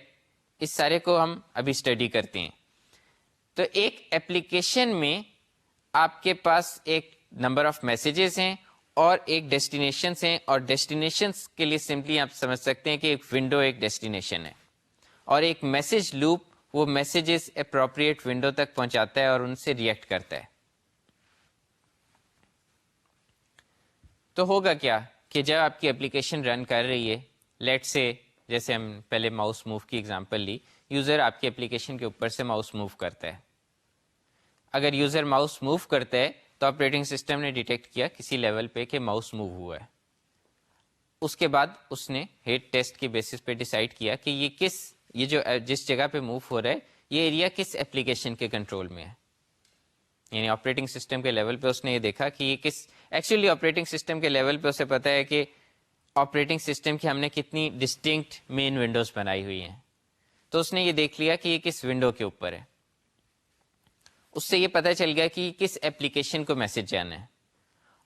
اس سارے کو ہم ابھی اسٹڈی کرتے ہیں. تو ایک ایپلیکیشن میں آپ کے پاس ایک نمبر آف میسیجز ہیں اور ایک ڈیسٹینیشنس ہیں, اور ڈیسٹینیشنس کے لیے سمپلی آپ سمجھ سکتے ہیں کہ ایک ونڈو ایک ڈیسٹینیشن ہے, اور ایک میسج لوپ وہ میسیجز اپروپریٹ ونڈو تک پہنچاتا ہے اور ان سے ریئیکٹ کرتا ہے. تو ہوگا کیا کہ جب آپ کی اپلیکیشن رن کر رہی ہے, لیٹ سے جیسے ہم پہلے ماؤس موو کی ایگزامپل لی, یوزر آپ کی اپلیکیشن کے اوپر سے ماؤس موو کرتا ہے. اگر یوزر ماؤس موو کرتا ہے تو آپریٹنگ سسٹم نے ڈیٹیکٹ کیا کسی لیول پہ کہ ماؤس موو ہوا ہے. اس کے بعد اس نے ہیٹ ٹیسٹ کے بیسس پہ ڈیسائیڈ کیا کہ یہ جو جس جگہ پہ موو ہو رہا ہے یہ ایریا کس ایپلیکیشن کے کنٹرول میں ہے. یعنی آپریٹنگ سسٹم کے لیول پہ اس نے یہ دیکھا کہ یہ ایکچولی آپریٹنگ سسٹم کے لیول پہ اسے پتا ہے کہ آپریٹنگ سسٹم کی ہم نے کتنی ڈسٹنکٹ مین ونڈوز بنائی ہوئی ہیں. تو اس نے یہ دیکھ لیا کہ یہ کس ونڈو کے اوپر ہے. اس سے یہ پتہ چل گیا کہ کس ایپلیکیشن کو میسج جانا ہے,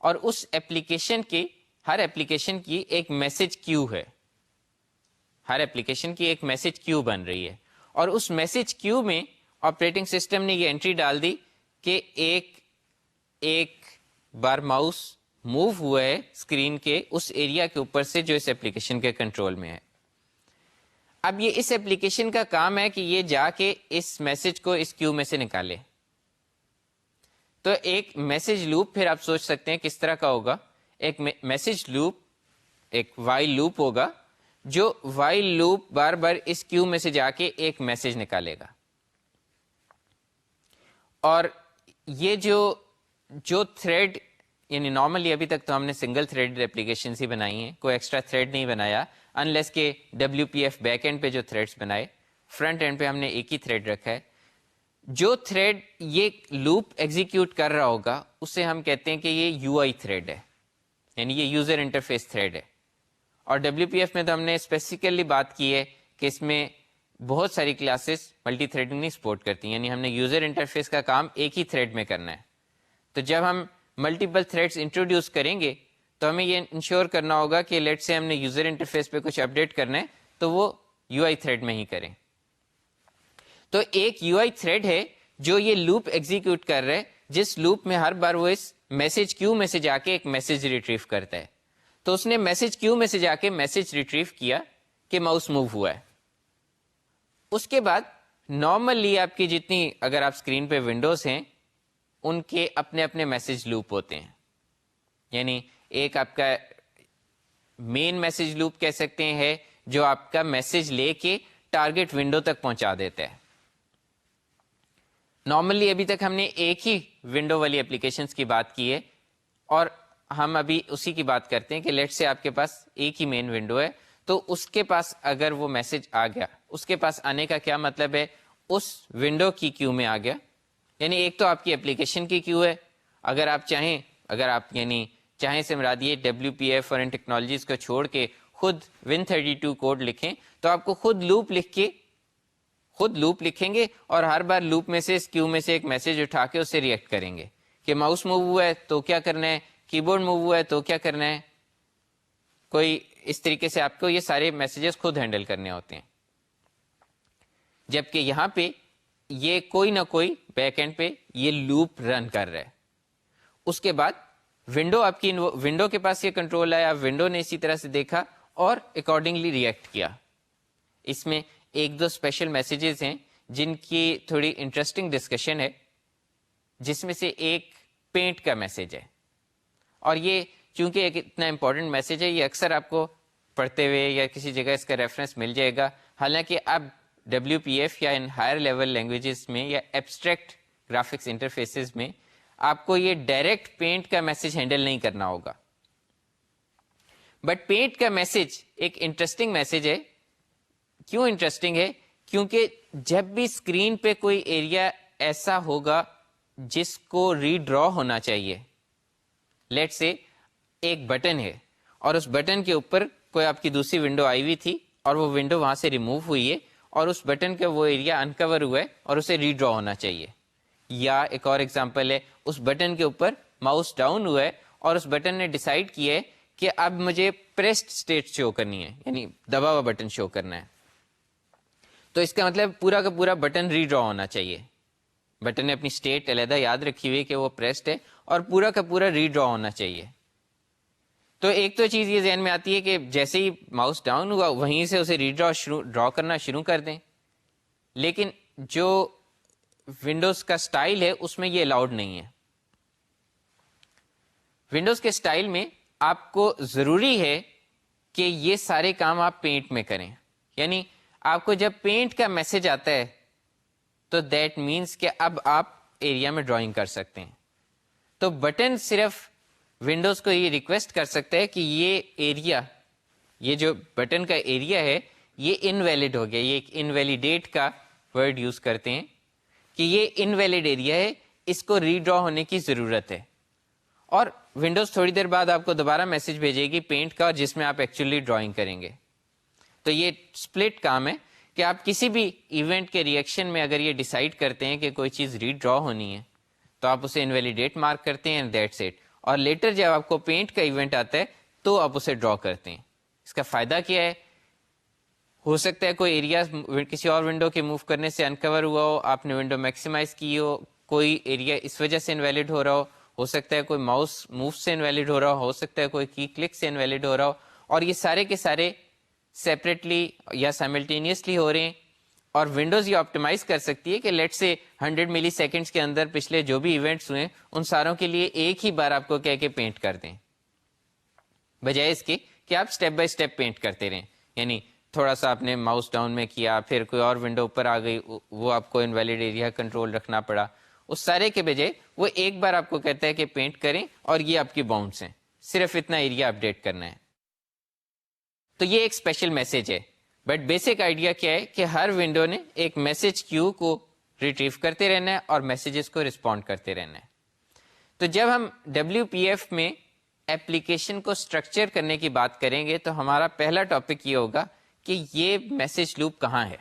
اور اس ایپلیکیشن کی ہر ایپلیکیشن کی ایک میسج کیو ہے, ہر ایپلیکیشن کی ایک میسج کیو بن رہی ہے, اور اس میسج کیو میں آپریٹنگ سسٹم نے یہ انٹری ڈال دی کہ ایک بار ماؤس موو ہوا ہے اسکرین کے اس ایریا کے اوپر سے جو اس ایپلیکیشن کے کنٹرول میں ہے. اب یہ اس ایپلیکیشن کا کام ہے کہ یہ جا کے اس میسج کو اس کیو میں سے نکالے. تو ایک میسج لوپ پھر آپ سوچ سکتے ہیں کس طرح کا ہوگا. ایک میسج لوپ ایک وائل لوپ ہوگا, جو وائل لوپ بار بار اس کیو میں سے جا کے ایک میسج نکالے گا. اور یہ جو تھریڈ, یعنی نارملی ابھی تک تو ہم نے سنگل تھریڈ ایپلیکیشنز ہی بنائی ہیں, کوئی ایکسٹرا تھریڈ نہیں بنایا, انلیس کہ WPF بیک اینڈ پہ جو تھریڈس بنائے, فرنٹ اینڈ پہ ہم نے ایک ہی تھریڈ رکھا ہے. جو تھریڈ یہ لوپ ایگزیکیوٹ کر رہا ہوگا اسے ہم کہتے ہیں کہ یہ UI تھریڈ ہے, یعنی یہ یوزر انٹرفیس تھریڈ ہے. اور WPF میں تو ہم نے اسپیسیفکلی بات کی ہے کہ اس میں بہت ساری کلاسز ملٹی تھریڈنگ نہیں سپورٹ کرتی, یعنی ہم نے یوزر انٹرفیس کا کام ایک ہی تھریڈ میں کرنا ہے. تو جب ہم ملٹیپل تھریڈز انٹروڈیوس کریں گے تو ہمیں یہ انشور کرنا ہوگا کہ لیٹ سے ہم نے یوزر انٹرفیس پہ کچھ اپڈیٹ کرنا ہے تو وہ یو آئی تھریڈ میں ہی کریں. تو ایک یو آئی تھریڈ ہے جو یہ لوپ ایگزیکیوٹ کر رہا ہے, جس لوپ میں ہر بار وہ اس میسج کیو میں سے جا کے ایک میسج ریٹریو کرتا ہے. تو اس نے میسج کیو میں سے جا کے میسج ریٹریو کیا کہ ماؤس موو ہوا ہے. اس کے بعد نارملی آپ کی جتنی اگر آپ اسکرین پہ ونڈوز ہیں ان کے اپنے اپنے میسج لوپ ہوتے ہیں. یعنی ایک آپ کا مین میسج لوپ کہہ سکتے ہیں جو آپ کا میسج لے کے ٹارگیٹ ونڈو تک پہنچا دیتا ہے. نارملی ابھی تک ہم نے ایک ہی ونڈو والی اپلیکیشنز کی بات کی ہے اور ہم ابھی اسی کی بات کرتے ہیں کہ لیٹ سے آپ کے پاس ایک ہی مین ونڈو ہے تو اس کے پاس اگر وہ میسج آ گیا, اس کے پاس آنے کا کیا مطلب ہے, اس ونڈو کی کیو میں آ گیا. یعنی ایک تو آپ کی اپلیکیشن کی کیو ہے, اگر آپ چاہیں, اگر آپ یعنی چاہیں سے مراد یہ WPF اور ان ٹیکنالوجیز کو چھوڑ کے خود Win32 کوڈ لکھیں تو آپ کو خود لوپ لکھیں گے اور ہر بار لوپ میں سے اس کیو میں سے ایک میسج اٹھا کے اس سے ریئیکٹ کریں گے کہ ماؤس موو ہوا ہے تو کیا کرنا ہے, کی بورڈ موو ہوا ہے تو کیا کرنا ہے. کوئی اس طریقے سے آپ کو یہ سارے میسیجز خود ہینڈل کرنے ہوتے ہیں. جبکہ یہاں پہ یہ کوئی نہ کوئی بیک اینڈ پہ یہ لوپ رن کر رہا ہے. اس کے بعد ونڈو آپ کی ونڈو کے پاس یہ کنٹرول آیا, ونڈو نے اسی طرح سے دیکھا اور اکارڈنگلی ریئیکٹ کیا. اس میں ایک دو اسپیشل میسیجز ہیں جن کی تھوڑی انٹرسٹنگ ڈسکشن ہے, جس میں سے ایک پینٹ کا میسج ہے. اور یہ چونکہ ایک اتنا امپورٹنٹ میسج ہے یہ اکثر آپ کو پڑھتے ہوئے یا کسی جگہ اس کا ریفرنس مل جائے گا. حالانکہ اب WPF یا ان ہائر لیول لینگویجز میں یا ایبسٹریکٹ گرافکس انٹرفیسز میں آپ کو یہ ڈائریکٹ پینٹ کا میسج ہینڈل نہیں کرنا ہوگا. بٹ پینٹ کا میسج ایک انٹرسٹنگ میسج ہے. کیوں انٹرسٹنگ ہے؟ کیونکہ جب بھی اسکرین پہ کوئی ایریا ایسا ہوگا جس کو ری ڈرا ہونا چاہیے, لیٹ سے ایک بٹن ہے اور اس بٹن کے اوپر کوئی آپ کی دوسری ونڈو آئی ہوئی تھی اور وہ ونڈو وہاں سے ریموو ہوئی ہے اور اس بٹن کا وہ ایریا انکور ہوا ہے اور اسے ری ڈرا ہونا چاہیے. یا ایک اور ایگزامپل ہے, اس بٹن کے اوپر ماؤس ڈاؤن ہوا ہے اور اس بٹن نے ڈیسائیڈ کیا ہے کہ اب مجھے پریسڈ اسٹیٹ شو کرنی ہے, یعنی دبا ہوا بٹن شو کرنا ہے. تو اس کا مطلب پورا کا پورا بٹن ری ڈرا ہونا چاہیے. بٹن نے اپنی اسٹیٹ علیحدہ یاد رکھی ہوئی کہ وہ پریسڈ ہے اور پورا کا پورا ری ڈرا ہونا چاہیے. تو ایک تو چیز یہ ذہن میں آتی ہے کہ جیسے ہی ماؤس ڈاؤن ہوا وہیں سے اسے ری ڈرا کرنا شروع کر دیں, لیکن جو ونڈوز کا سٹائل ہے اس میں یہ الاؤڈ نہیں ہے. ونڈوز کے سٹائل میں آپ کو ضروری ہے کہ یہ سارے کام آپ پینٹ میں کریں. یعنی آپ کو جب پینٹ کا میسج آتا ہے تو دیٹ مینس کہ اب آپ ایریا میں ڈرائنگ کر سکتے ہیں. تو بٹن صرف ونڈوز کو یہ ریکویسٹ کر سکتا ہے کہ یہ ایریا, یہ جو بٹن کا ایریا ہے یہ انویلڈ ہو گیا. یہ ایک انویلیڈیٹ کا ورڈ یوز کرتے ہیں کہ یہ انویلڈ ایریا ہے, اس کو ری ڈرا ہونے کی ضرورت ہے. اور ونڈوز تھوڑی دیر بعد آپ کو دوبارہ میسج بھیجے گی پینٹ کا, جس میں آپ ایکچولی ڈرائنگ کریں گے. تو یہ سپلٹ کام ہے کہ آپ کسی بھی ایونٹ کے ریئیکشن میں اگر یہ ڈیسائیڈ کرتے ہیں کہ کوئی چیز ری ڈرا ہونی ہے تو آپ اسے انویلیڈیٹ مارک کرتے ہیں, دیٹس اٹ. اور لیٹر جب آپ کو پینٹ کا ایونٹ آتا ہے تو آپ اسے ڈرا کرتے ہیں. اس کا فائدہ کیا ہے؟ ہو سکتا ہے کوئی ایریا کسی اور ونڈو کے موو کرنے سے انکور ہوا ہو, آپ نے ونڈو میکسیمائز کی ہو, کوئی ایریا اس وجہ سے انویلڈ ہو رہا ہو سکتا ہے کوئی ماؤس موو سے انویلڈ ہو رہا ہو سکتا ہے کوئی کی کلک سے انویلڈ ہو رہا ہو, اور یہ سارے کے سارے سیپریٹلی یا سائملٹینیسلی ہو رہے ہیں. اور ونڈوز یہ آپٹیمائز کر سکتی ہے کہ لیٹ سے 100 ملی سیکنڈز کے اندر پچھلے جو بھی ایونٹس ہوئے ان ساروں کے لیے ایک ہی بار آپ کو کہہ کے پینٹ کر دیں, بجائے اس کے کہ آپ اسٹیپ بائی اسٹیپ پینٹ کرتے رہیں. یعنی تھوڑا سا آپ نے ماؤس ڈاؤن میں کیا, پھر کوئی اور ونڈو اوپر آ گئی, وہ آپ کو انویلڈ ایریا کنٹرول رکھنا پڑا. اس سارے کے بجائے وہ ایک بار آپ کو کہتا ہے کہ پینٹ کریں اور یہ آپ کی باؤنڈس ہیں, صرف اتنا ایریا اپڈیٹ کرنا ہے. تو یہ ایک اسپیشل میسج ہے. بٹ بیسک آئیڈیا کیا ہے کہ ہر ونڈو نے ایک میسج کیو کو ریٹریو کرتے رہنا ہے اور میسیجز کو رسپونڈ کرتے رہنا ہے. تو جب ہم WPF میں ایپلیکیشن کو اسٹرکچر کرنے کی بات کریں گے تو ہمارا پہلا ٹاپک یہ ہوگا کہ یہ میسج لوپ کہاں ہے.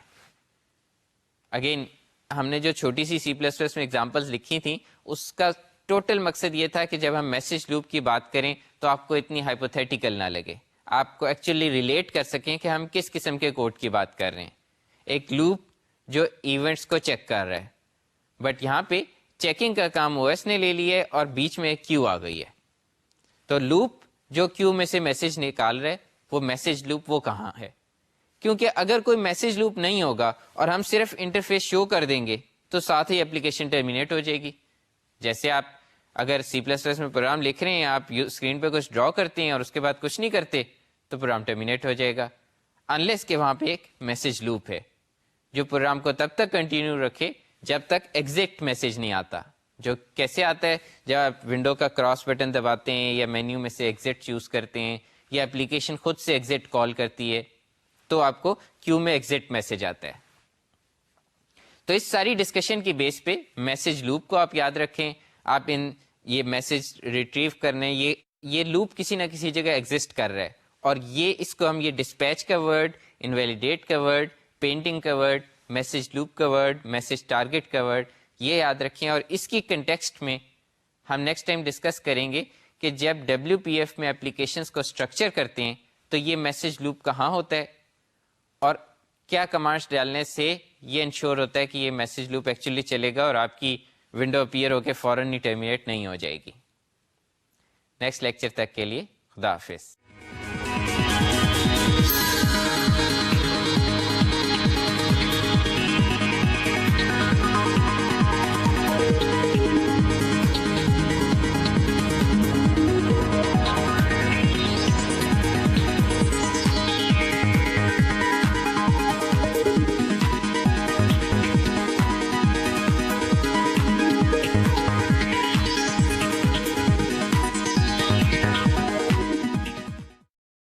اگین ہم نے جو چھوٹی سی C++ میں ایگزامپلس لکھی تھیں اس کا ٹوٹل مقصد یہ تھا کہ جب ہم میسج لوپ کی بات کریں تو آپ کو اتنی ہائپوتھیٹیکل نہ لگے, آپ کو ایکچولی ریلیٹ کر سکیں کہ ہم کس قسم کے کوڈ کی بات کر رہے ہیں. ایک لوپ جو ایونٹس کو چیک کر رہا ہے, بٹ یہاں پہ چیکنگ کا کام او ایس نے لے لیا ہے اور بیچ میں ایک کیو آ گئی ہے. تو لوپ جو کیو میں سے میسج نکال رہا ہے وہ میسج لوپ وہ کہاں ہے؟ کیونکہ اگر کوئی میسج لوپ نہیں ہوگا اور ہم صرف انٹرفیس شو کر دیں گے تو ساتھ ہی اپلیکیشن ٹرمینیٹ ہو جائے گی. جیسے آپ اگر سی پلس پلس میں پروگرام لکھ رہے ہیں, آپ اسکرین پہ کچھ ڈرا کرتے ہیں اور اس کے بعد کچھ نہیں کرتے تو پروگرام ٹرمینیٹ ہو جائے گا, انلیس کہ وہاں پہ ایک میسج لوپ ہے جو پروگرام کو تب تک کنٹینیو رکھے جب تک ایگزیکٹ میسج نہیں آتا. جو کیسے آتا ہے؟ جب آپ ونڈو کا کراس بٹن دباتے ہیں یا مینیو میں سے ایگزٹ چوز کرتے ہیں یا اپلیکیشن خود سے ایگزٹ کال کرتی ہے تو آپ کو کیو میں ایگزٹ میسج آتا ہے. تو اس ساری ڈسکشن کی بیس پہ میسج لوپ کو آپ یاد رکھیں. آپ یہ میسج ریٹریو کرنے, یہ لوپ کسی نہ کسی جگہ ایگزسٹ کر رہا ہے اور اس کو ہم یہ ڈسپیچ کا ورڈ, انویلیڈیٹ کا ورڈ, پینٹنگ کا ورڈ, میسج لوپ کا ورڈ, میسج ٹارگیٹ کا ورڈ, یہ یاد رکھیں. اور اس کی کنٹیکسٹ میں ہم نیکسٹ ٹائم ڈسکس کریں گے کہ جب WPF میں اپلیکیشنز کو اسٹرکچر کرتے ہیں تو یہ میسج لوپ کہاں ہوتا ہے اور کیا کمانڈس ڈالنے سے یہ انشور ہوتا ہے کہ یہ میسج لوپ ایکچولی چلے گا اور آپ کی ونڈو اپیئر ہو کے فوراً ہی ٹرمینیٹ نہیں ہو جائے گی. نیکسٹ لیکچر تک کے لیے خدا حافظ.